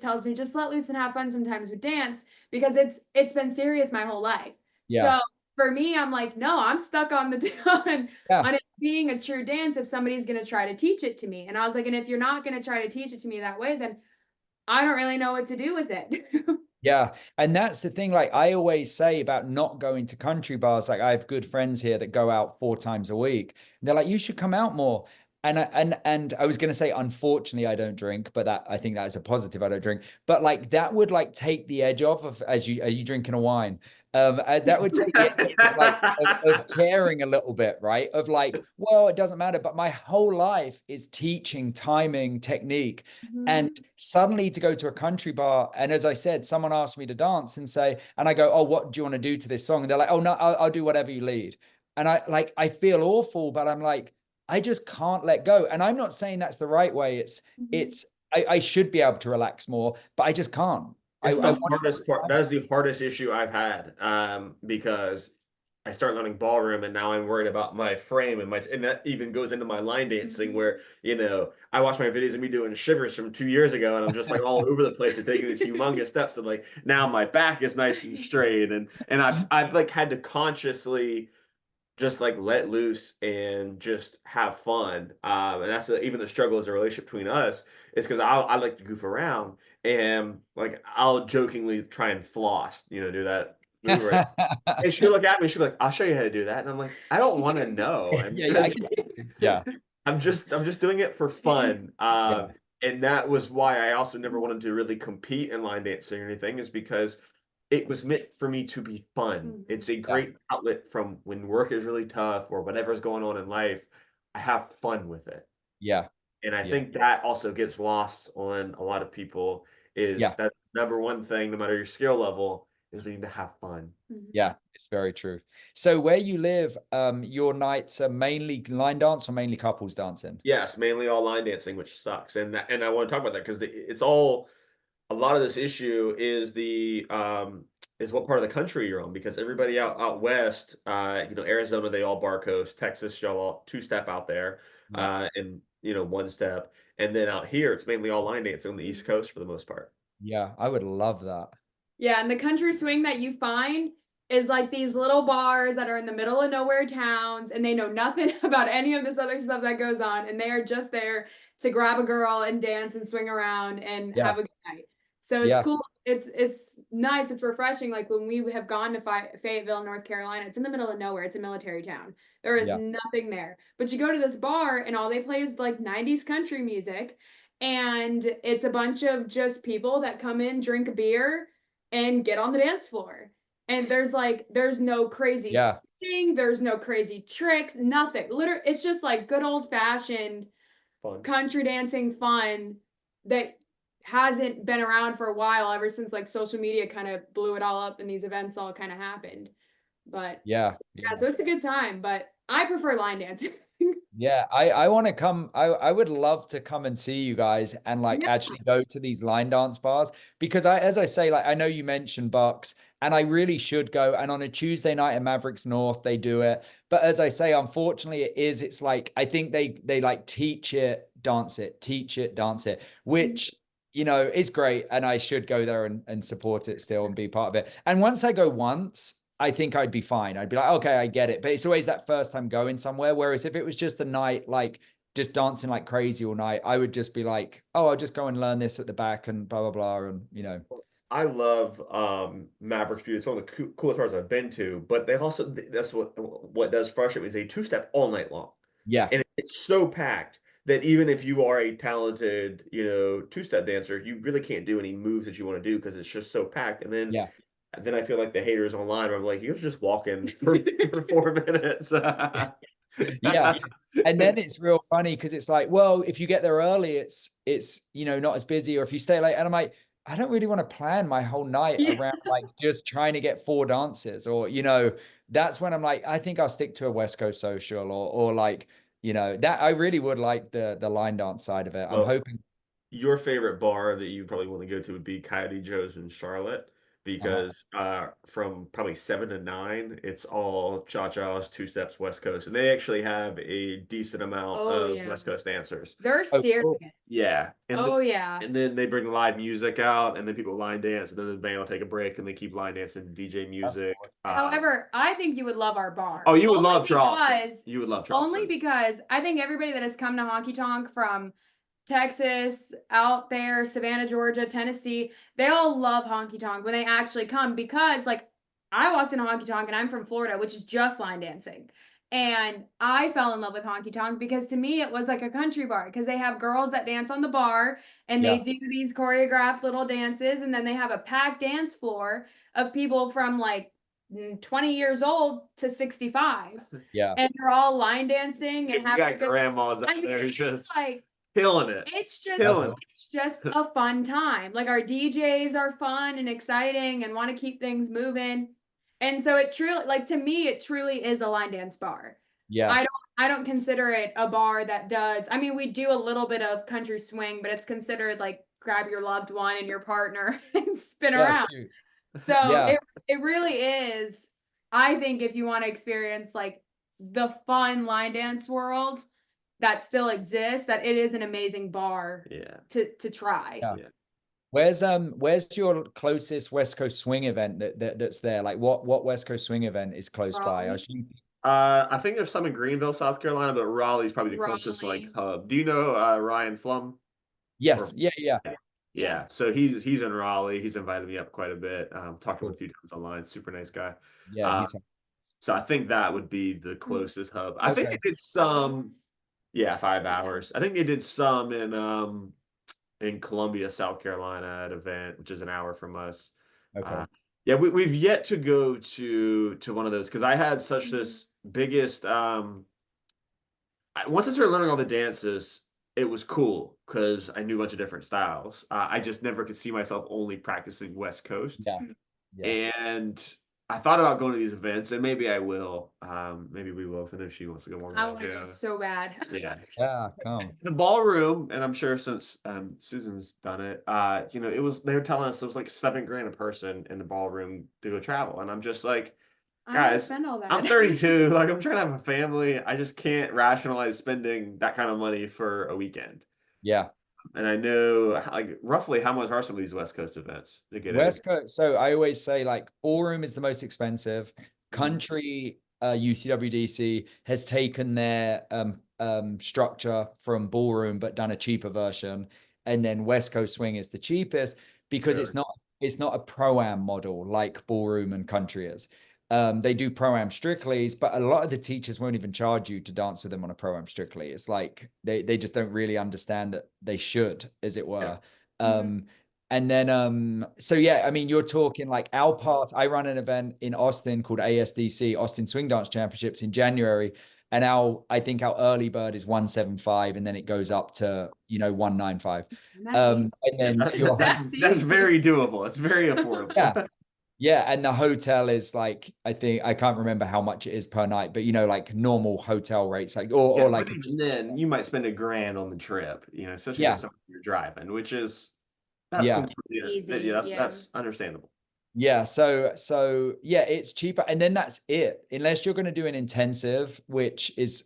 tells me just let loose and have fun sometimes with dance, because it's been serious my whole life. Yeah. So for me, I'm like, no, I'm stuck on the on Yeah. being a true dance if somebody's going to try to teach it to me. And I was like, and if you're not going to try to teach it to me that way, then I don't really know what to do with it. Yeah. And that's the thing. Like I always say about not going to country bars. Like I have good friends here that go out 4 times a week. And they're like, you should come out more. And I was gonna say, unfortunately, I don't drink, but that I think that is a positive. I don't drink, but like that would like take the edge off of as you are you drinking a wine? That would take the edge off of like of caring a little bit, right? Of like, well, it doesn't matter, but my whole life is teaching timing, technique. And Mhm. suddenly to go to a country bar, and as I said, someone asked me to dance and say, and I go, "Oh, what do you want to do to this song?" And they're like, "Oh no, I'll do whatever you lead." And I feel awful, but I'm like, I just can't let go. And I'm not saying that's the right way. Mhm. I should be able to relax more, but I just can't. It's I the want hardest part. That is the hardest issue I've had, because I started learning ballroom and now I'm worried about my frame and that even goes into my line dancing Mhm. where, I watch my videos of me doing shivers from 2 years ago and I'm just like all over the place and taking these humongous steps and like now my back is nice and straight and I've like had to consciously just like let loose and just have fun. And that's even the struggle as a relationship between us is because I like to goof around and like I'll jokingly try and floss, do that move right. And she'll look at me, she'll be like, "I'll show you how to do that." And I'm like, "I don't want to know." yeah, And yeah, I can, yeah, I'm just doing it for fun. yeah, And that was why I also never wanted to really compete in line dancing or anything, is because it was meant for me to be fun. Mhm. It's a yeah, great outlet from when work is really tough or whatever's going on in life. I have fun with it. yeah, And I yeah, think that also gets lost on a lot of people is yeah, that number one thing, no matter your skill level, is we need to have fun. yeah. It's very true. So where you live, your nights are mainly line dance or mainly couples dancing? Yes, mainly all line dancing, which sucks. And I want to talk about that because it's all a lot of this issue is what part of the country you're on because everybody out west, Arizona, they all bar coast, Texas, y'all all two step out there, Yeah. and one step, and then out here it's mainly all line dancing on the East Mhm. Coast for the most part. Yeah, I would love that. Yeah, and the country swing that you find is like these little bars that are in the middle of nowhere towns, and they know nothing about any of this other stuff that goes on, and they are just there to grab a girl and dance and swing around and Yeah, have a good night. So it's yeah, cool. It's nice. It's refreshing. Like when we have gone to Fayetteville, North Carolina, it's in the middle of nowhere. It's a military town. There is yeah, nothing there. But you go to this bar, and all they play is like 90s country music. And it's a bunch of just people that come in, drink a beer, and get on the dance floor. And there's no crazy yeah, singing, there's no crazy tricks, nothing. Literally, it's just like good old fashioned Fun. country dancing fun that hasn't been around for a while ever since like social media kind of blew it all up and these events all kind of happened. But yeah, yeah, yeah. so it's a good time, but I prefer line dancing. Yeah, I want to come. I would love to come and see you guys and like Yeah. actually go to these line dance bars because as I say, like I know you mentioned Bucks and I really should go. And on a Tuesday night at Mavericks North, they do it. But as I say, unfortunately, it's like I think they like teach it, dance it, which is great. And I should go there and support it still and be part of it. And once I go once. I think I'd be fine. I'd be like, okay, I get it. But it's always that first time going somewhere. Whereas if it was just a night, like just dancing like crazy all night, I would just be like, oh, I'll just go and learn this at the back and blah, blah, blah. And. I love Maverick's View. It's one of the coolest bars I've been to, but they also that's what does frustrate me is they two step all night long. Yeah, And it's so packed that even if you are a talented, two-step dancer, you really can't do any moves that you want to do because it's just so packed. And then yeah. then I feel like the haters online are like, you're just walking for 4 minutes. Yeah. And then it's real funny because it's like, well, if you get there early, it's not as busy. Or if you stay late, and I'm like, I don't really want to plan my whole night Yeah. around like just trying to get 4 dances. Or that's when I'm like, I think I'll stick to a West Coast social or like, that I really would like the line dance side of it. I'm Well, hoping. your favorite bar that you probably want to go to would be Coyote Joe's in Charlotte Uh-huh. because from probably 7 to 9, it's all cha-chas, two steps, West Coast, and they actually have a decent amount Oh of yeah. West Coast dancers. They're Oh, serious. cool. Yeah, Oh yeah. and then they bring live music out, and then people line dance, and then the band will take a break, and they keep line dancing, DJ That's music. awesome. However, I think you would love our Oh, bar. you would love Charleston. You would love Only Charleston. because I think everybody that has come to Honky Tonk from Texas, out there, Savannah, Georgia, Tennessee, they all love Honky Tonk when they actually come because, like, I walked in Honky Tonk and I'm from Florida, which is just line dancing. And I fell in love with Honky Tonk because to me it was like a country bar because they have girls that dance on the bar and they Yeah, do these choreographed little dances and then they have a packed dance floor of people from like 20 years old to 65 yeah, and they're all line dancing You and having a got good grandmas I out mean, there it's just like killing it, that's killing awesome. it's just a fun time. Like our DJs are fun and exciting and want to keep things moving. And so it truly like to me it truly is a line dance bar. Yeah, I don't consider it a bar that does. I mean, we do a little bit of country swing, but it's considered like grab your loved one and your partner and spin yeah, around. cute. So Yeah, it really is. I think if you want to experience like the fun line dance world that still exists, that it is an amazing bar it. to try. yeah. Yeah. Where's your closest West Coast swing event that's there? Like what West Coast swing event is close by? I Raleigh, assume. I think there's some in Greenville, South Carolina, but Raleigh's probably the closest like Raleigh. hub. Do you know Ryan Flum? Yes, Or yeah, yeah. Yeah. yeah, so he's in Raleigh. He's invited me up quite a bit. Talked to him a Cool. few times online. Super nice guy. Yeah, Uh, he's so I think that would be the Mm, closest hub. I think they okay. did 5 hours. some, yeah, five Yeah. hours. I think they did some in Columbia, South Carolina at event, which is an hour from us. Uh, Okay. yeah, we've yet to go to one of those because I had such Mhm. this biggest once I started learning all the dances, it was cool because I knew a bunch of different styles. I just never could see myself only practicing West Coast, Yeah, yeah. and I thought about going to these events, and maybe I will. Maybe we will. 'Cause I know she wants to go one I more. want to go Yeah, so bad. yeah. Yeah, come. The ballroom, and I'm sure since Susan's done it, it was they were telling us it was like 7 grand a person in the ballroom to go travel, and I'm just like, I don't want to guys, spend all I'm that. 32. Like, I'm trying to have a family. I just can't rationalize spending that kind of money for a weekend. Yeah. And I know, like, roughly how much are some of these West Coast events to get in? West Coast. So I always say like ballroom is the most expensive. Mhm. Country UCWDC has taken their structure from ballroom but done a cheaper version. And then West Coast Swing is the cheapest because Really? it's not a pro-am model like ballroom and country is. They do pro-am strictly's, but a lot of the teachers won't even charge you to dance with them on a pro-am strictly. It's like they just don't really understand that they should, as it Yeah. were. Mhm. And then so yeah, I mean you're talking like our part. I run an event in Austin called ASDC, Austin Swing Dance Championships in January. And I think our early bird is 175 and then it goes up to 195. That's easy. And Yeah, then your That's that's easy. very doable. It's very yeah, affordable. yeah, and the hotel is like I think I can't remember how much it is per night, but like normal hotel rates, like or Yeah, but like a even cheap then, hotel. you might spend 1 grand on the trip, especially with Yeah, something you're driving, which is that's yeah. completely yeah, Easy. Yeah. that's understandable. Yeah, so yeah, it's cheaper, and then that's it. Unless you're going to do an intensive, which is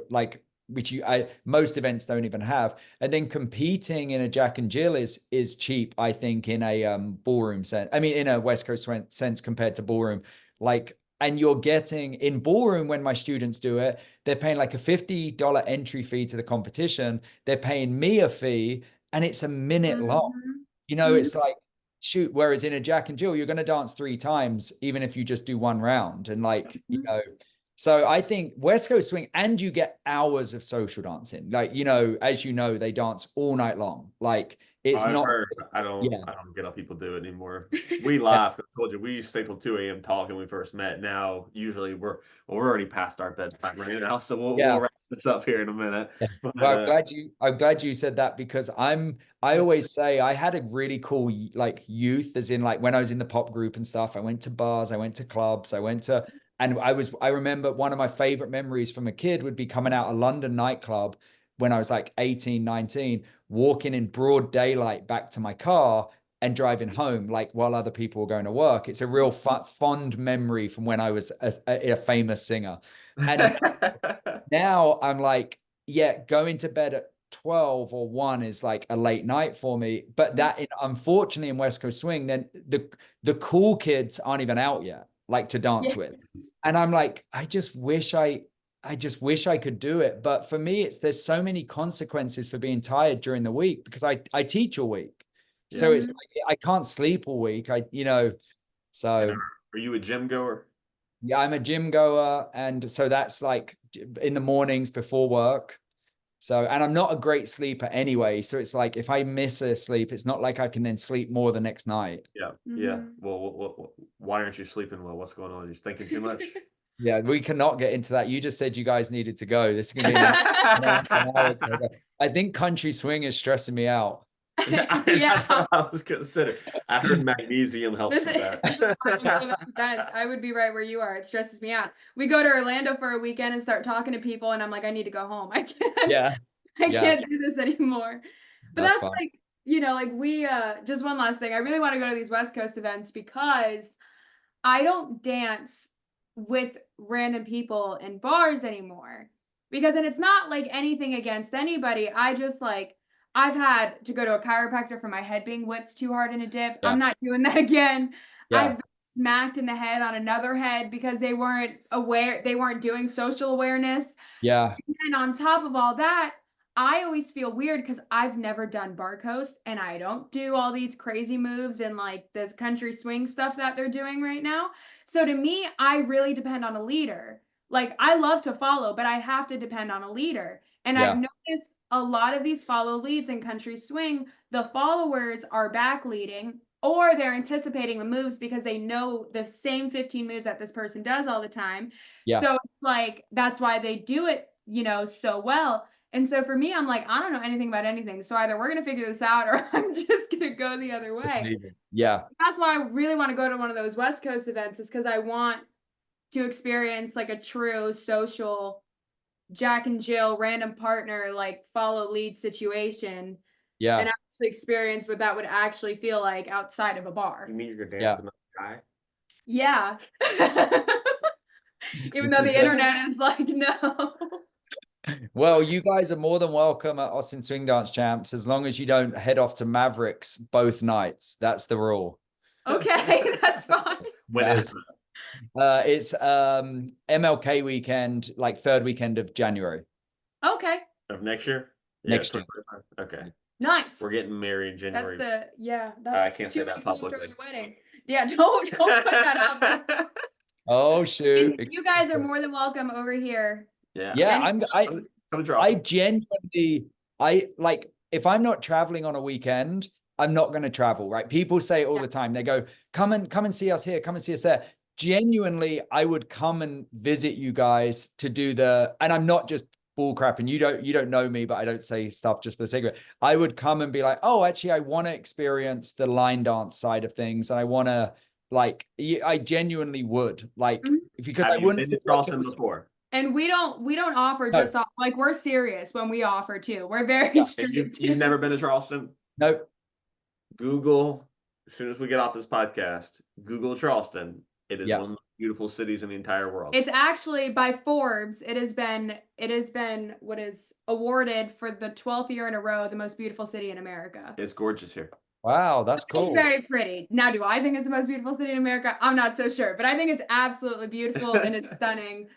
like which I most events don't even have, and then competing in a Jack and Jill is cheap. I think in a ballroom sense. I mean, in a West Coast sense compared to ballroom, like. And you're getting in ballroom when my students do it, they're paying like a $50 entry fee to the competition. They're paying me a fee, and it's a minute long. Mhm. It's Mhm. like shoot. Whereas in a Jack and Jill, you're going to dance 3 times, even if you just do one round. And Mhm. so I think West Coast Swing, and you get hours of social dancing. Like, as you know, they dance all night long. Like it's I've not, heard. yeah, I don't get how people do it anymore. We yeah, laugh. I told you we used to stay till 2 a.m. talking when we first met. Now usually we're already past our bedtime right now, so we'll yeah. wrap this up here in a minute. Yeah. But Well, I'm glad you said that because I always say I had a really cool like youth, as in like when I was in the pop group and stuff. I went to bars, I went to clubs, and I remember one of my favorite memories from a kid would be coming out a London nightclub when I was like 18, 19, walking in broad daylight back to my car and driving home, like while other people were going to work. It's a real fond memory from when I was a famous singer. And now I'm like, yeah, going to bed at 12 or 1 is like a late night for me. But that, unfortunately, in West Coast Swing, then the cool kids aren't even out yet, like to dance Yeah. with. And I'm like, I just wish I could do it. But for me, there's so many consequences for being tired during the week because I teach all week. So Yeah. it's like I can't sleep all week. And So are you a gym goer? yeah, I'm a gym goer. And so that's like in the mornings before work. So, and I'm not a great sleeper anyway. So it's like if I miss a sleep, it's not like I can then sleep more the next night. Yeah, yeah. Well, why aren't you sleeping well? What's going on? Are you thinking too much? Yeah, we cannot get into that. You just said you guys needed to go. This is gonna be an hour. I think country swing is stressing me out. Yeah, Yeah. that's what I was considering. I heard magnesium helps with that. I would be right where you are. It stresses me out. We go to Orlando for a weekend and start talking to people, and I'm like, I need to go home. I can't. Yeah, I yeah, can't do this anymore. But that's that's fine. like, like we just one last thing. I really want to go to these West Coast events because I don't dance with random people in bars anymore. Because and it's not like anything against anybody. I just like I've had to go to a chiropractor for my head being whipped too hard in a dip. Yeah, I'm not doing that again. I've yeah, been smacked in the head on another head because they weren't aware, they weren't doing social awareness. yeah, And on top of all that, I always feel weird because I've never done bar coast and I don't do all these crazy moves and like this country swing stuff that they're doing right now. So to me, I really depend on a leader. Like I love to follow, but I have to depend on a leader. And I've yeah, noticed a lot of these follow leads in country swing, the followers are back leading or they're anticipating the moves because they know the same 15 moves that this person does all the time. yeah. So it's like that's why they do it, so well. And so for me, I'm like, I don't know anything about anything. So either we're gonna figure this out or I'm just gonna go the other Just way. leave it. Yeah, That's why I really want to go to one of those West Coast events, is because I want to experience like a true social Jack and Jill random partner, like follow lead situation and yeah, actually experience what that would actually feel like outside of a bar. You mean you're gonna dance yeah. with another guy? Yeah. Even This though is the the internet is like, no. Well, you guys are more than welcome at Austin Swing Dance Champs as long as you don't head off to Mavericks both nights. That's the rule. Okay, that's fine. When Yeah. is that? It's MLK weekend, like third weekend of January Okay. Of next year? Yeah, next year. 2025. Okay. Nice. We're getting married in That's January. that's I can't say 2 that weeks after publicly. the wedding. Yeah, don't put that out there. Oh shoot. And you guys are more than welcome over here. Yeah. Yeah, Anytime. Come to I Charleston. genuinely, like if I'm not traveling on a weekend, I'm not going to travel, right? People say it all the time. They go, come and see us here, come and see us there. Genuinely, I would come and visit you guys to do and I'm not just bull crap, and you don't know me, but I don't say stuff just for the sake of it. I would come and be like, oh, actually, I want to experience the line dance side of things, and I want to I genuinely would because Have I you wouldn't been to feel like it Charleston was before? And we don't offer no, just like we're serious when we offer too. We're very yeah, And strict. you've never been to Charleston? no, Google, as soon as we get off this podcast, Google Charleston. It is yeah. one of the most beautiful cities in the entire world. It's actually by Forbes, it has been what is awarded for the 12th year in a row the most beautiful city in America. It's gorgeous here. Wow, that's It's cool. very pretty. Now, do I think it's the most beautiful city in America? I'm not so sure, but I think it's absolutely beautiful and it's stunning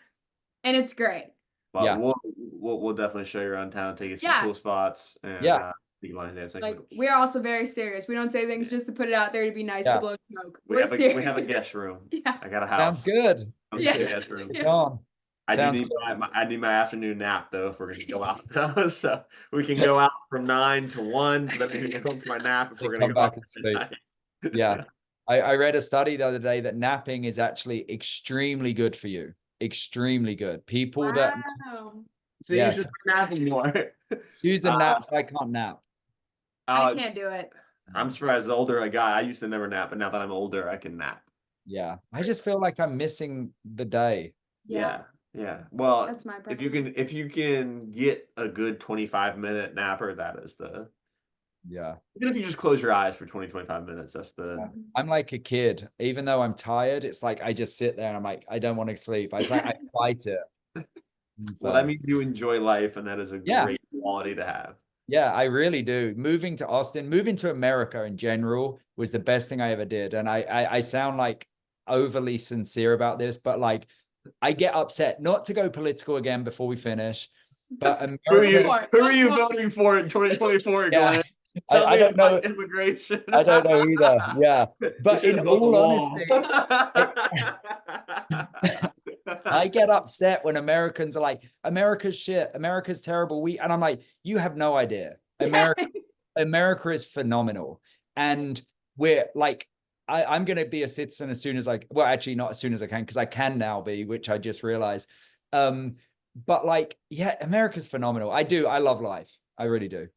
and it's great. But Yeah. we'll definitely show you around town, take you some Yeah. cool spots, and Yeah. you can line dancing. Like we're also very serious. We don't say things just to put it out there to be nice to Yeah. blow smoke. we have a guest room. Yeah. I got a house. Sounds good. Come Yeah. see the guest room. It's on. I do Sounds need good. I need my afternoon nap though if we're gonna go out though. So we can go out from 9 to 1, then we can go home for my nap if we're Then gonna come go out back and sleep. tonight. Yeah. I read a study the other day that napping is actually extremely good for you. Extremely good. People that Wow. See, Yeah. you should start napping more. Susan naps, I can't nap. I can't do it. I'm surprised the older I got. I used to never nap, but now that I'm older, I can nap. Yeah. I just feel like I'm missing the day. Yeah. Yeah. Well, That's my if you can get a good 25-minute napper, that is the Yeah. Even if you just close your eyes for 20, 25 minutes, that's the. I'm like a kid. Even though I'm tired, it's like I just sit there and I'm like, I don't want to sleep. It's like I fight it. And Well, that so means you enjoy life, and that is a yeah, great quality to have. yeah, I really do. Moving to Austin, moving to America in general was the best thing I ever did. And I sound like overly sincere about this, but like I get upset, not to go political again before we finish, but America, Who are you voting for in 2024, yeah, Glenn? Tell I me don't know. about immigration. I don't know either. Yeah. We But should in have built the all wall. honesty, I get upset when Americans are like, America's shit, America's terrible. And I'm like, you have no idea. America is phenomenal. And we're like, I'm going to be a citizen as soon as well, actually, not as soon as I can, because I can now be, which I just realized. But like, yeah, America's phenomenal. I love life. I really do.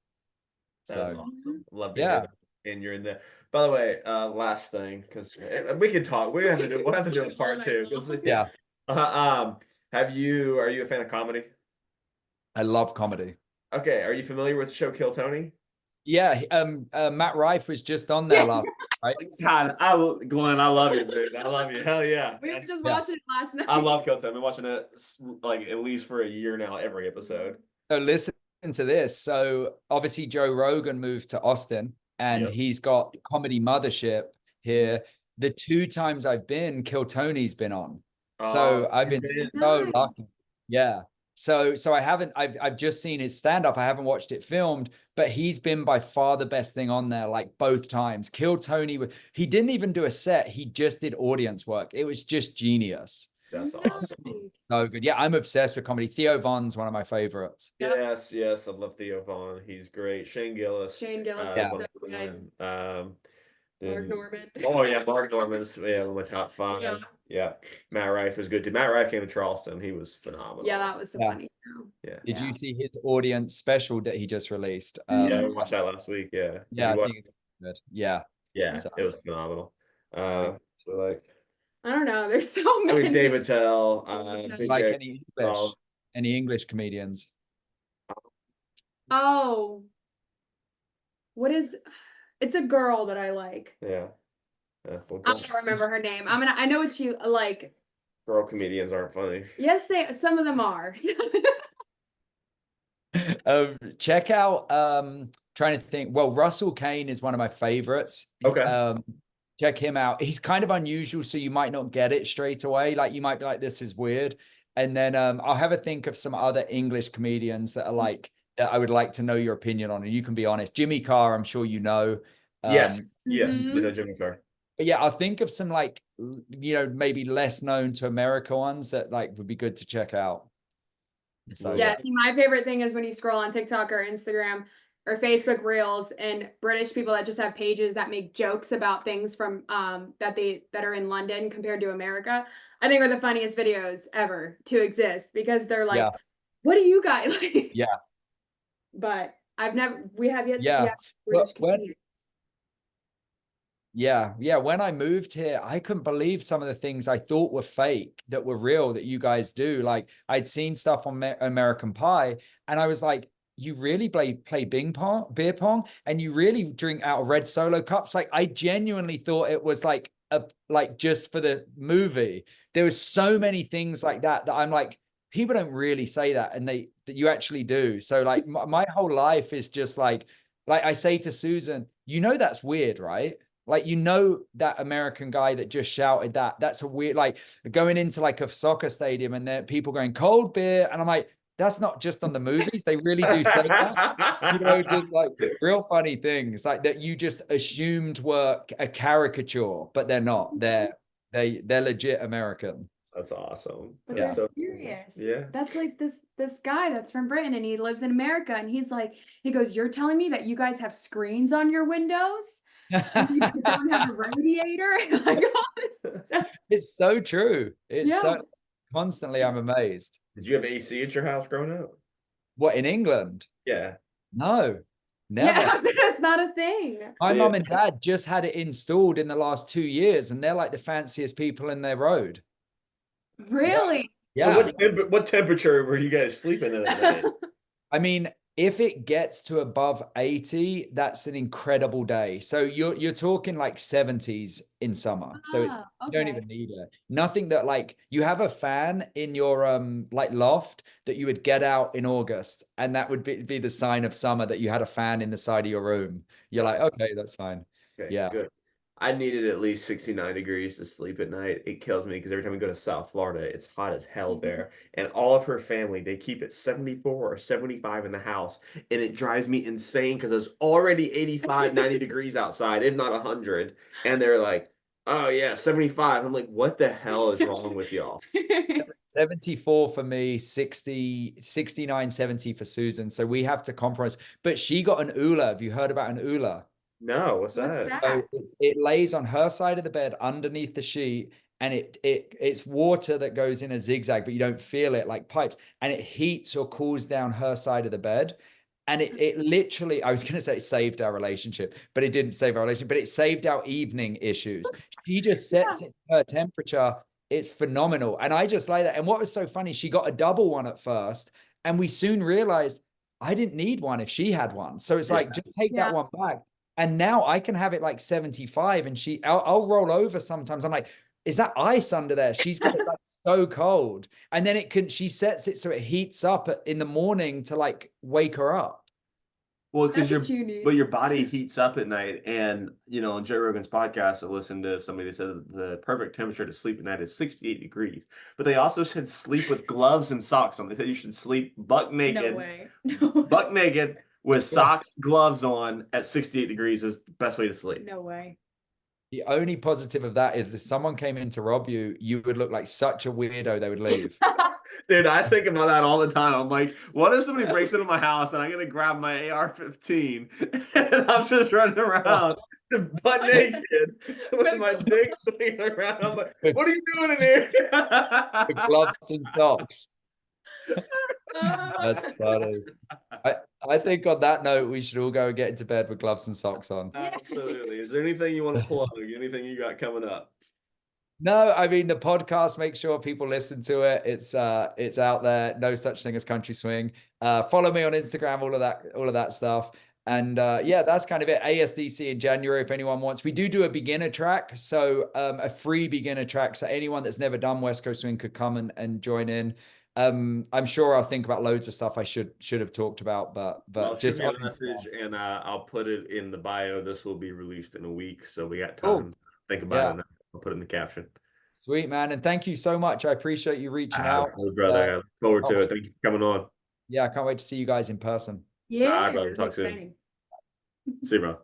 That is So, awesome. Love to hear yeah. that. And you're in there. By the way, last thing, because we can talk. We'll have to do a part two. Because Yeah. are you a fan of comedy? I love comedy. Okay, are you familiar with the show Kill Tony? Yeah. Matt Rife was just on there Yeah. last, right? God, Glenn, I love you, dude. I love you. Hell yeah. We were just Yeah. watching it last night. I love Kill Tony. I've been watching it like at least for a year now, every episode. So listen to this. So obviously Joe Rogan moved to Austin and Yep. he's got Comedy Mothership here. The two times I've been, Kill Tony's been on. Oh, So I've you've been been. so Nice. lucky. Yeah. So I haven't I've just seen his stand up. I haven't watched it filmed, but he's been by far the best thing on there, like both times. Kill Tony, he didn't even do a set, he just did audience work. It was just genius. That's awesome. Nice. So good. Yeah, I'm obsessed with comedy. Theo Von's one of my favorites. Yep. Yes, yes, I love Theo Vaughn. He's great. Shane Gillis. Shane Gillis Yeah. is one so of good. mine. Mark Then, Norman. oh yeah, Mark Norman's one of my top five. Yeah. Yeah. Matt Rife was good too. Matt Rife came to Charleston. He was phenomenal. Yeah, that was so Yeah. funny. Yeah. Did Yeah. you see his audience special that he just released? Yeah, we watched that last week. Yeah. Did Yeah, you I watch? think it's good. Yeah. Yeah, So, it was phenomenal. So like, I don't know. There's so I many. mean, David Tell, Big like J. any English comedians. Oh, it's a girl that I like. Yeah. Yeah. Well, I don't remember her name. I know what she like. girl comedians aren't funny. Yes, some of them are. Check out trying to think. Well, Russell Kane is one of my favorites. Okay. Check him out. He's kind of unusual, so you might not get it straight away. Like you might be like, this is weird. And then I'll have a think of some other English comedians that are like that I would like to know your opinion on. And you can be honest. Jimmy Carr, I'm sure you know. Yes. Yes. Mhm. You know Jimmy Carr. But yeah, I'll think of some like maybe less known to America ones that like would be good to check out. So Yeah, see, my favorite thing is when you scroll on TikTok or Instagram or Facebook Reels and British people that just have pages that make jokes about things from that are in London compared to America. I think are the funniest videos ever to exist because they're like, yeah, what do you guys like? yeah, But we have yet to see yeah. British When comedians. yeah, when I moved here, I couldn't believe some of the things I thought were fake that were real that you guys do. Like I'd seen stuff on American Pie, and I was like, you really play beer pong, and you really drink out of red Solo cups. Like I genuinely thought it was like just for the movie. There was so many things like that I'm like, people don't really say that, and that you actually do. So like my whole life is just like I say to Susan, that's weird, right? Like, that American guy that just shouted that's a weird, like going into like a soccer stadium and there people going cold beer. And I'm like, that's not just on the movies. They really do say that, just like real funny things like that you just assumed were a caricature, but they're not. They're legit American. That's awesome. But That's they're so cool. serious. Yeah. That's like this guy that's from Britain and he lives in America and he's like, he goes, you're telling me that you guys have screens on your windows? And you don't have a radiator? Like all this stuff. It's so true. It's Yeah. so constantly, I'm amazed. Did you have AC at your house growing up? What, in England? Yeah. No, never. Yeah, that's not a thing. My Yeah. mum and dad just had it installed in the last 2 years, and they're like the fanciest people in their road. Really? Yeah. So what temperature were you guys sleeping in at night? I mean, if it gets to above 80, that's an incredible day. So you're talking like 70s in summer. So it's Ah, you don't okay. even need it. Nothing that like you have a fan in your like loft that you would get out in August, and that would be the sign of summer that you had a fan in the side of your room. You're like, Okay. okay, that's fine. Okay, Yeah. good. I needed at least 69 degrees to sleep at night. It kills me because every time we go to South Florida, it's hot as hell there. And all of her family, they keep it 74 or 75 in the house. And it drives me insane because it's already 85, 90 degrees outside, if not 100. And they're like, oh, yeah, 75. I'm like, what the hell is wrong with y'all? 74 for me, 60, 69, 70 for Susan. So we have to compromise. But she got an ULA. Have you heard about an ULA? No, what's What's that? So that? it lays on her side of the bed underneath the sheet, and it's water that goes in a zigzag, but you don't feel it like pipes, and it heats or cools down her side of the bed. And it literally, I was gonna say it saved our relationship, but it didn't save our relationship, but it saved our evening issues. She just Yeah. sets it her temperature. It's phenomenal. And I just like that. And what was so funny, she got a double one at first, and we soon realized I didn't need one if she had one. So it's Yeah. like, just take that Yeah. one back. And now I can have it like 75, and I'll roll over sometimes. I'm like, is that ice under there? She's got it like so cold. And then she sets it so it heats up in the morning to like wake her up. Well, That's because what you but need. your body heats up at night, and on Joe Rogan's podcast, I listened to somebody that said that the perfect temperature to sleep at night is 68 degrees. But they also said sleep with gloves and socks on. They said you should sleep No way. No way. buck naked with Yeah. socks, gloves on at 68 degrees is the best way to sleep. No way. The only positive of that is if someone came in to rob you, you would look like such a weirdo, they would leave. Dude, I think about that all the time. I'm like, what if somebody breaks into my house and I'm gonna grab my AR-15 and I'm just running around butt naked with my dick swinging around? I'm like, what are with, you doing in here? with gloves and socks. That's Uh, funny. I, I think on that note, we should all go and get into bed with gloves and socks on. yeah. Absolutely. Is there anything you want to plug? Anything you got coming up? No, I mean the podcast, make sure people listen to it. It's out there. No such thing as country swing. Follow me on Instagram, all of that stuff. And yeah, that's kind of it. ASDC in January, if anyone wants. We do a beginner track, so a free beginner track. So anyone that's never done West Coast Swing could come and join in. I'm sure I'll think about loads of stuff I should have talked about, Well, but shoot just me on a Instagram. message and I'll put it in the bio. This will be released in a week, so we got Cool. time to think about it. Yeah. And I'll put it in the caption. Sweet, man. And thank you so much. I appreciate you reaching out. Absolutely, brother. I look forward Oh, to it. Thank you for coming on. yeah, I can't wait to see you guys in person. All right, Yeah, brother. it'll be Talk soon. exciting. See you, bro.